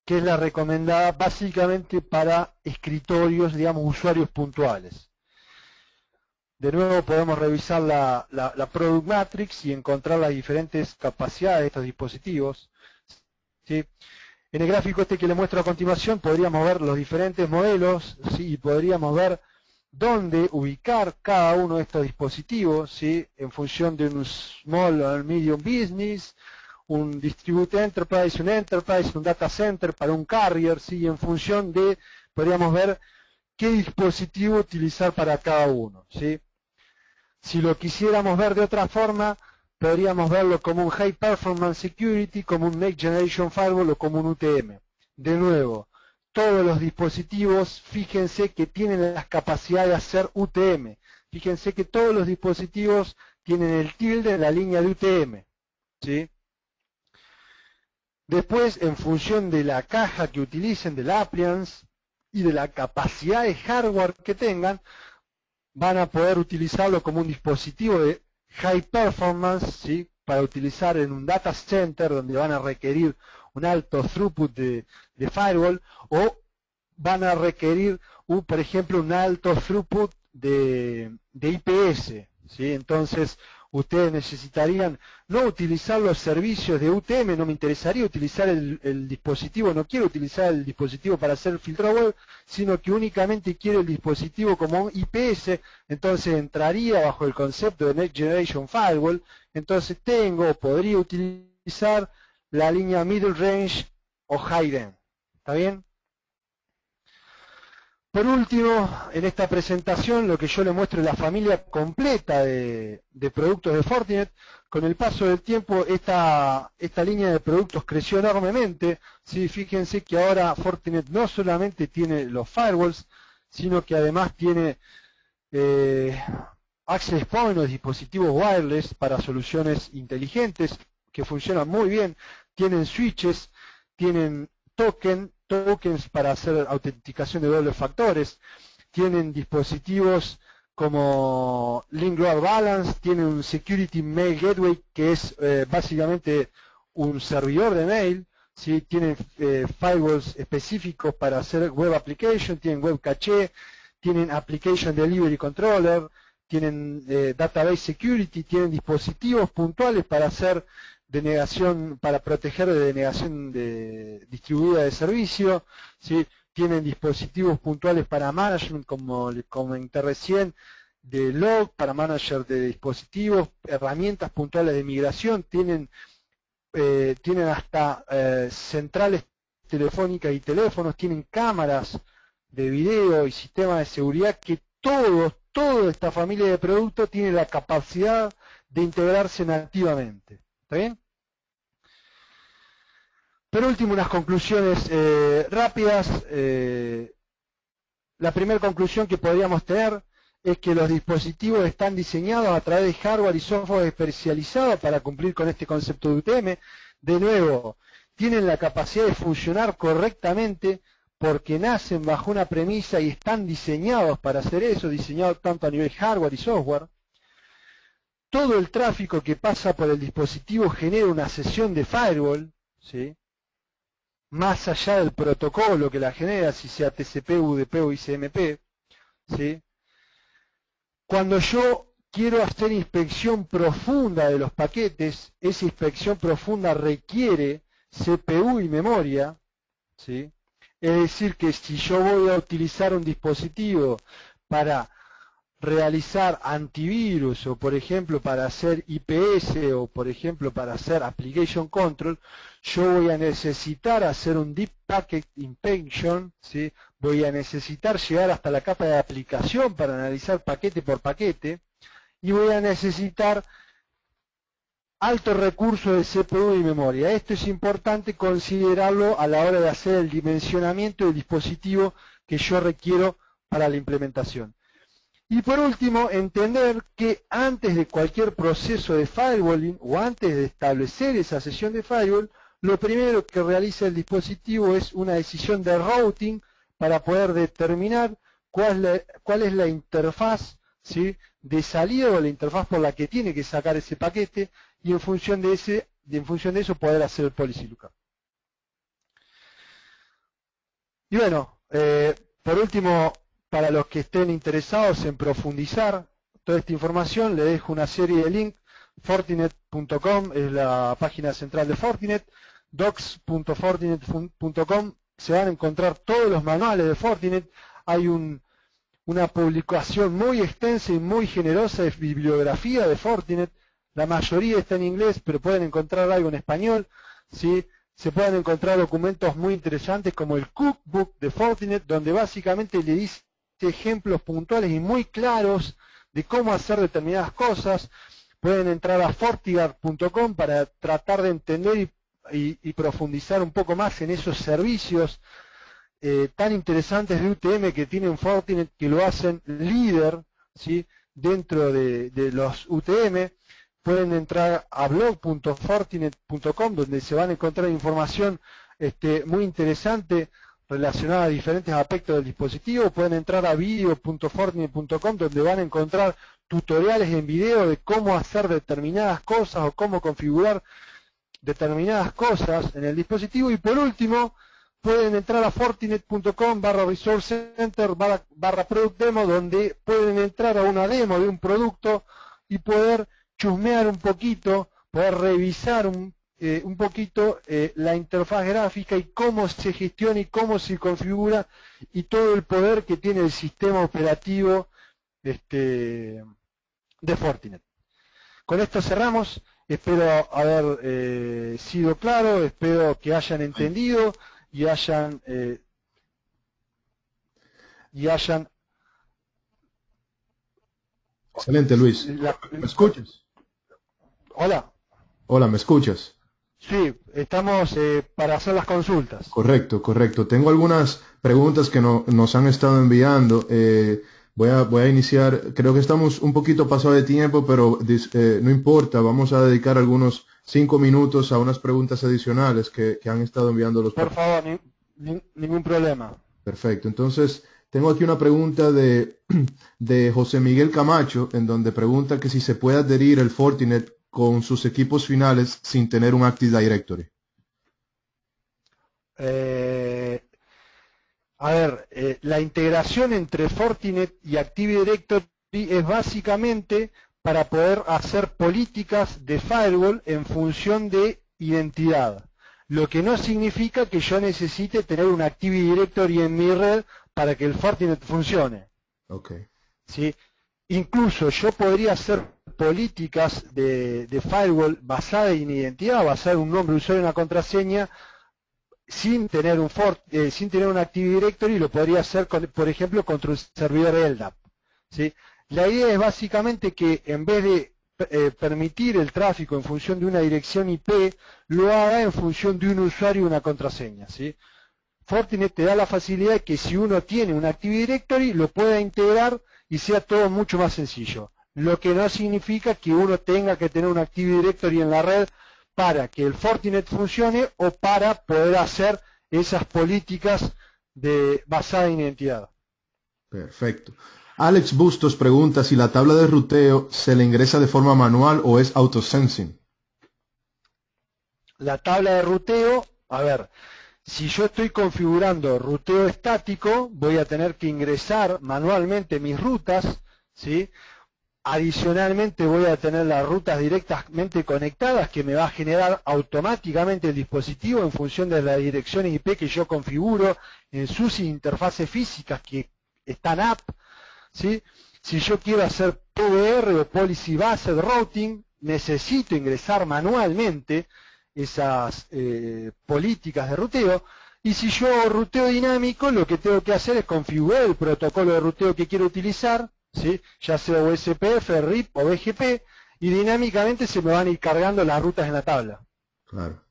es la recomendada básicamente para escritorios, digamos, usuarios puntuales. De nuevo podemos revisar la Product Matrix y encontrar las diferentes capacidades de estos dispositivos, ¿sí? En el gráfico que les muestro a continuación podríamos ver los diferentes modelos, ¿sí?, y podríamos ver dónde ubicar cada uno de estos dispositivos, ¿sí?, en función de un small o medium business, un distributed enterprise, un data center, para un carrier, ¿sí?, en función de, podríamos ver qué dispositivo utilizar para cada uno, ¿sí? Si lo quisiéramos ver de otra forma, podríamos verlo como un High Performance Security, como un Next Generation Firewall o como un UTM. De nuevo, todos los dispositivos, fíjense que tienen las capacidades de hacer UTM. Fíjense que todos los dispositivos tienen el tilde en la línea de UTM, ¿sí? Después, en función de la caja que utilicen, del appliance y de la capacidad de hardware que tengan, van a poder utilizarlo como un dispositivo de high performance, ¿sí? Para utilizar en un data center donde van a requerir un alto throughput de firewall, o van a requerir, por ejemplo, un alto throughput de IPS, ¿sí? Entonces, ustedes necesitarían no utilizar los servicios de UTM, no me interesaría utilizar el dispositivo, no quiero utilizar el dispositivo para hacer filtro web, sino que únicamente quiero el dispositivo como un IPS, entonces entraría bajo el concepto de Next Generation Firewall, entonces podría utilizar la línea Middle Range o High End, ¿está bien? Por último, en esta presentación lo que yo le muestro es la familia completa de productos de Fortinet. Con el paso del tiempo esta línea de productos creció enormemente. ¿Sí? Fíjense que ahora Fortinet no solamente tiene los firewalls, sino que además tiene access point o dispositivos wireless para soluciones inteligentes que funcionan muy bien. Tienen switches, tienen tokens para hacer autenticación de dobles factores, tienen dispositivos como Link Load Balance, tienen un Security Mail Gateway que es básicamente un servidor de mail, ¿sí? Tienen firewalls específicos para hacer web application, tienen web caché, tienen Application Delivery Controller, tienen Database Security, tienen dispositivos puntuales para hacer denegación, para proteger de denegación distribuida de servicio, ¿sí? Tienen dispositivos puntuales para management, como comenté recién, de log, para manager de dispositivos, herramientas puntuales de migración, tienen hasta centrales telefónicas y teléfonos, tienen cámaras de video y sistemas de seguridad que toda esta familia de productos tiene la capacidad de integrarse nativamente. ¿Está bien? Por último, unas conclusiones rápidas. La primera conclusión que podríamos tener es que los dispositivos están diseñados a través de hardware y software especializados para cumplir con este concepto de UTM. De nuevo, tienen la capacidad de funcionar correctamente porque nacen bajo una premisa y están diseñados para hacer eso, diseñados tanto a nivel hardware y software. Todo el tráfico que pasa por el dispositivo genera una sesión de firewall, ¿sí? Más allá del protocolo que la genera, si sea TCP, UDP o ICMP, ¿sí? Cuando yo quiero hacer inspección profunda de los paquetes, esa inspección profunda requiere CPU y memoria, ¿sí? Es decir, que si yo voy a utilizar un dispositivo para realizar antivirus o por ejemplo para hacer IPS o por ejemplo para hacer application control, yo voy a necesitar hacer un deep packet inspection, ¿sí? Voy a necesitar llegar hasta la capa de aplicación para analizar paquete por paquete y voy a necesitar alto recurso de CPU y memoria. Esto es importante considerarlo a la hora de hacer el dimensionamiento del dispositivo que yo requiero para la implementación. Y por último, entender que antes de cualquier proceso de firewalling o antes de establecer esa sesión de firewall, lo primero que realiza el dispositivo es una decisión de routing para poder determinar cuál es la interfaz, ¿sí? De salida o la interfaz por la que tiene que sacar ese paquete y en función de eso poder hacer el policy lookup. Y bueno, por último, para los que estén interesados en profundizar toda esta información, le dejo una serie de links. Fortinet.com es la página central de Fortinet. docs.fortinet.com se van a encontrar todos los manuales de Fortinet. Hay una publicación muy extensa y muy generosa de bibliografía de Fortinet. La mayoría está en inglés, pero pueden encontrar algo en español, ¿sí? Se pueden encontrar documentos muy interesantes como el Cookbook de Fortinet, donde básicamente le dice ejemplos puntuales y muy claros de cómo hacer determinadas cosas. Pueden entrar a fortiguard.com para tratar de entender y profundizar un poco más en esos servicios tan interesantes de UTM que tienen Fortinet, que lo hacen líder, ¿sí? dentro de los UTM. Pueden entrar a blog.fortinet.com, donde se van a encontrar información muy interesante relacionada a diferentes aspectos del dispositivo. Pueden entrar a video.fortinet.com, donde van a encontrar tutoriales en video de cómo hacer determinadas cosas o cómo configurar determinadas cosas en el dispositivo. Y por último, pueden entrar a fortinet.com/resource center/product demo, donde pueden entrar a una demo de un producto y poder chusmear un poquito, poder revisar un poquito la interfaz gráfica y cómo se gestiona y cómo se configura y todo el poder que tiene el sistema operativo de Fortinet. Con esto cerramos. Espero haber sido claro, espero que hayan entendido y hayan Excelente, Luis. ¿Me escuchas? Hola. Hola, ¿me escuchas? Sí, estamos para hacer las consultas. Correcto, correcto. Tengo algunas preguntas que nos han estado enviando. Voy a iniciar. Creo que estamos un poquito pasados de tiempo, pero no importa. Vamos a dedicar algunos 5 minutos a unas preguntas adicionales que han estado enviando los Por favor, ningún problema. Perfecto. Entonces, tengo aquí una pregunta de José Miguel Camacho, en donde pregunta que si se puede adherir el Fortinet con sus equipos finales sin tener un Active Directory. La integración entre Fortinet y Active Directory es básicamente para poder hacer políticas de firewall en función de identidad. Lo que no significa que yo necesite tener un Active Directory en mi red para que el Fortinet funcione. Okay. ¿Sí? Incluso yo podría hacer políticas de firewall basadas en identidad, basadas en un nombre de usuario y una contraseña, sin tener un Active Directory. Lo podría hacer, por ejemplo, contra un servidor LDAP. ¿Sí? La idea es básicamente que en vez de permitir el tráfico en función de una dirección IP, lo haga en función de un usuario y una contraseña. ¿Sí? Fortinet te da la facilidad de que si uno tiene un Active Directory, lo pueda integrar y sea todo mucho más sencillo. Lo que no significa que uno tenga que tener un Active Directory en la red para que el Fortinet funcione o para poder hacer esas políticas basadas en identidad. Perfecto. Alex Bustos pregunta si la tabla de ruteo se le ingresa de forma manual o es autosensing. La tabla de ruteo, si yo estoy configurando ruteo estático, voy a tener que ingresar manualmente mis rutas, ¿sí? Adicionalmente voy a tener las rutas directamente conectadas que me va a generar automáticamente el dispositivo en función de las direcciones IP que yo configuro en sus interfaces físicas que están app, ¿sí? Si yo quiero hacer PBR o Policy Based Routing, necesito ingresar manualmente esas políticas de ruteo. Y si yo hago ruteo dinámico, lo que tengo que hacer es configurar el protocolo de ruteo que quiero utilizar, ¿sí? Ya sea OSPF, RIP o BGP, y dinámicamente se me van a ir cargando las rutas en la tabla. Claro.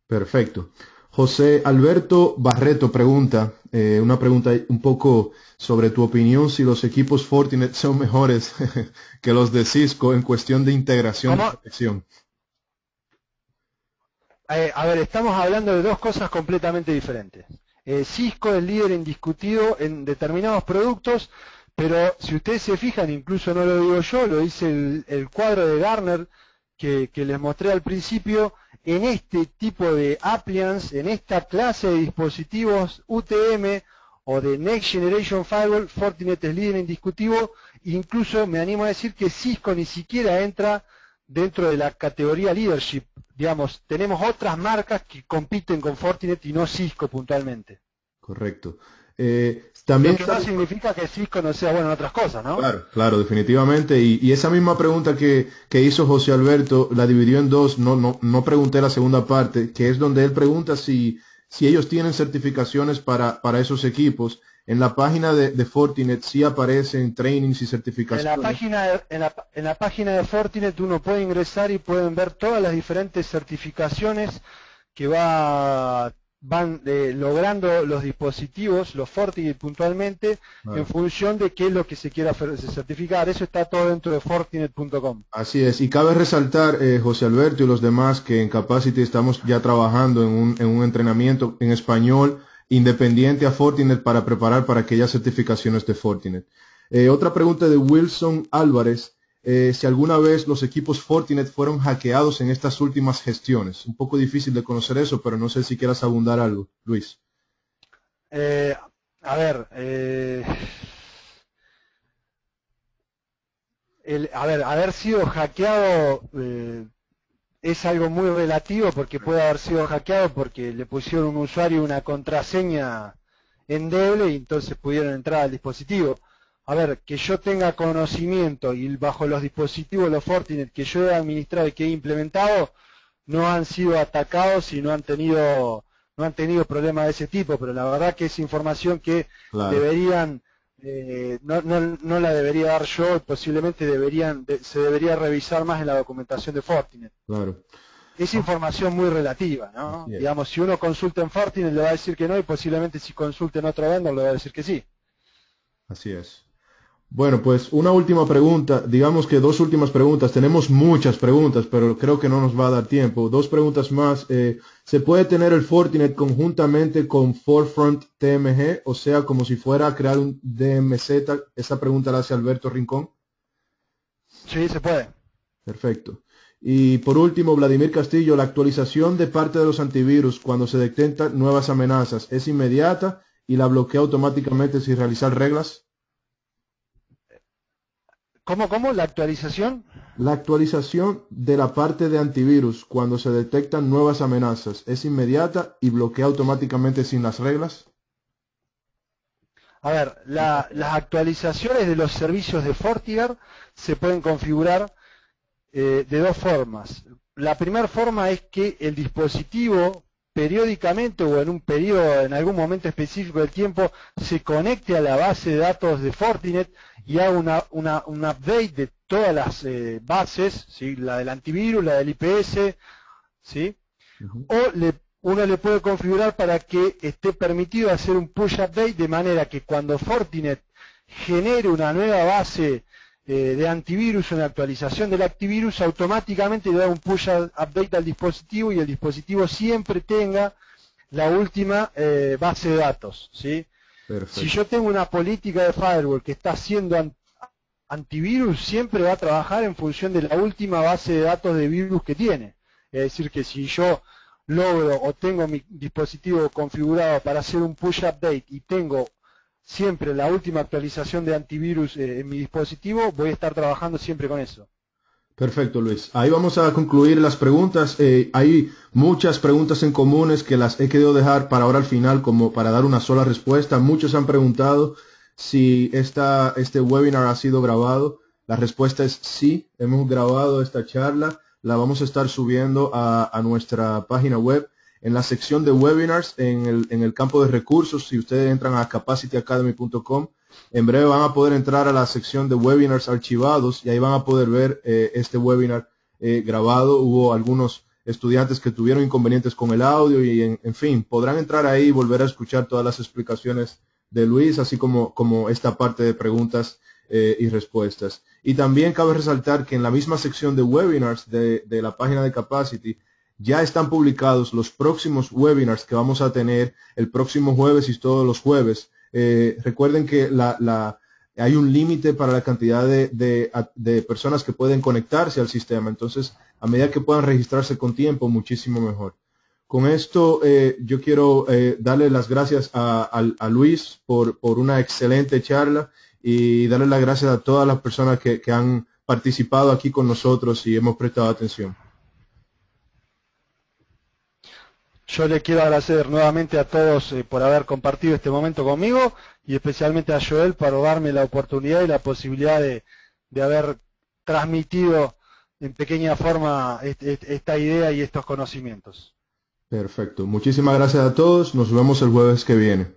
Perfecto. José Alberto Barreto pregunta, una pregunta un poco sobre tu opinión, si los equipos Fortinet son mejores que los de Cisco en cuestión de integración y protección. Estamos hablando de dos cosas completamente diferentes. Cisco es líder indiscutido en determinados productos, pero si ustedes se fijan, incluso no lo digo yo, lo dice el cuadro de Gartner que les mostré al principio, en este tipo de appliance, en esta clase de dispositivos UTM o de Next Generation Firewall, Fortinet es líder indiscutido. Incluso me animo a decir que Cisco ni siquiera entra dentro de la categoría leadership. Digamos, tenemos otras marcas que compiten con Fortinet y no Cisco puntualmente. Correcto. También lo que no significa que Cisco no sea bueno en otras cosas, ¿no? Claro, claro, definitivamente. Y esa misma pregunta que hizo José Alberto la dividió en dos. No pregunté la segunda parte, que es donde él pregunta si ellos tienen certificaciones para esos equipos. En la página de Fortinet sí aparecen trainings y certificaciones. En la página de Fortinet uno puede ingresar y pueden ver todas las diferentes certificaciones que va van logrando los dispositivos, los Fortinet puntualmente, en función de qué es lo que se quiera certificar. Eso está todo dentro de Fortinet.com. Así es, y cabe resaltar, José Alberto y los demás, que en Capacity estamos ya trabajando en un entrenamiento en español independiente a Fortinet para preparar para aquellas certificaciones de Fortinet. Otra pregunta de Wilson Álvarez. Si alguna vez los equipos Fortinet fueron hackeados en estas últimas gestiones. Un poco difícil de conocer eso, pero no sé si quieras abundar algo, Luis. Haber sido hackeado es algo muy relativo, porque puede haber sido hackeado porque le pusieron a un usuario una contraseña endeble y entonces pudieron entrar al dispositivo. A ver, que yo tenga conocimiento y bajo los dispositivos, los Fortinet que yo he administrado y que he implementado, no han sido atacados y no han tenido problemas de ese tipo, pero la verdad que es información que deberían, no la debería dar yo, posiblemente se debería revisar más en la documentación de Fortinet. Claro. Es información muy relativa, ¿no? Digamos, si uno consulta en Fortinet le va a decir que no, y posiblemente si consulta en otro vendor le va a decir que sí. Así es. Bueno, pues una última pregunta, digamos que dos últimas preguntas. Tenemos muchas preguntas, pero creo que no nos va a dar tiempo. Dos preguntas más. ¿Se puede tener el Fortinet conjuntamente con Forefront TMG? O sea, como si fuera a crear un DMZ. Esa pregunta la hace Alberto Rincón. Sí, se puede. Perfecto. Y por último, Vladimir Castillo, ¿la actualización de parte de los antivirus cuando se detectan nuevas amenazas es inmediata y la bloquea automáticamente sin realizar reglas? ¿Cómo? ¿La actualización? La actualización de la parte de antivirus cuando se detectan nuevas amenazas es inmediata y bloquea automáticamente sin las reglas. A ver, las actualizaciones de los servicios de FortiGuard se pueden configurar de dos formas. La primera forma es que el dispositivo periódicamente o en algún momento específico del tiempo se conecte a la base de datos de Fortinet y haga un update de todas las bases, ¿sí? La del antivirus, la del IPS, ¿sí? O uno le puede configurar para que esté permitido hacer un push update de manera que cuando Fortinet genere una nueva base de antivirus, una actualización del antivirus, automáticamente le da un push update al dispositivo y el dispositivo siempre tenga la última base de datos, ¿sí? Perfecto. Si yo tengo una política de firewall que está haciendo antivirus, siempre va a trabajar en función de la última base de datos de virus que tiene. Es decir, que si yo logro o tengo mi dispositivo configurado para hacer un push update y tengo siempre la última actualización de antivirus en mi dispositivo, voy a estar trabajando siempre con eso. Perfecto, Luis. Ahí vamos a concluir las preguntas. Hay muchas preguntas en comunes que las he querido dejar para ahora al final como para dar una sola respuesta. Muchos han preguntado si este webinar ha sido grabado. La respuesta es sí, hemos grabado esta charla. La vamos a estar subiendo a nuestra página web. En la sección de webinars, en el campo de recursos, si ustedes entran a capacityacademy.com, en breve van a poder entrar a la sección de webinars archivados y ahí van a poder ver este webinar grabado. Hubo algunos estudiantes que tuvieron inconvenientes con el audio y en fin, podrán entrar ahí y volver a escuchar todas las explicaciones de Luis, así como esta parte de preguntas y respuestas. Y también cabe resaltar que en la misma sección de webinars de la página de Capacity ya están publicados los próximos webinars que vamos a tener el próximo jueves y todos los jueves. Recuerden que hay un límite para la cantidad de personas que pueden conectarse al sistema. Entonces, a medida que puedan registrarse con tiempo, muchísimo mejor. Con esto, yo quiero darle las gracias a Luis por una excelente charla y darle las gracias a todas las personas que han participado aquí con nosotros y hemos prestado atención. Yo le quiero agradecer nuevamente a todos por haber compartido este momento conmigo y especialmente a Joel por darme la oportunidad y la posibilidad de haber transmitido en pequeña forma esta idea y estos conocimientos. Perfecto. Muchísimas gracias a todos. Nos vemos el jueves que viene.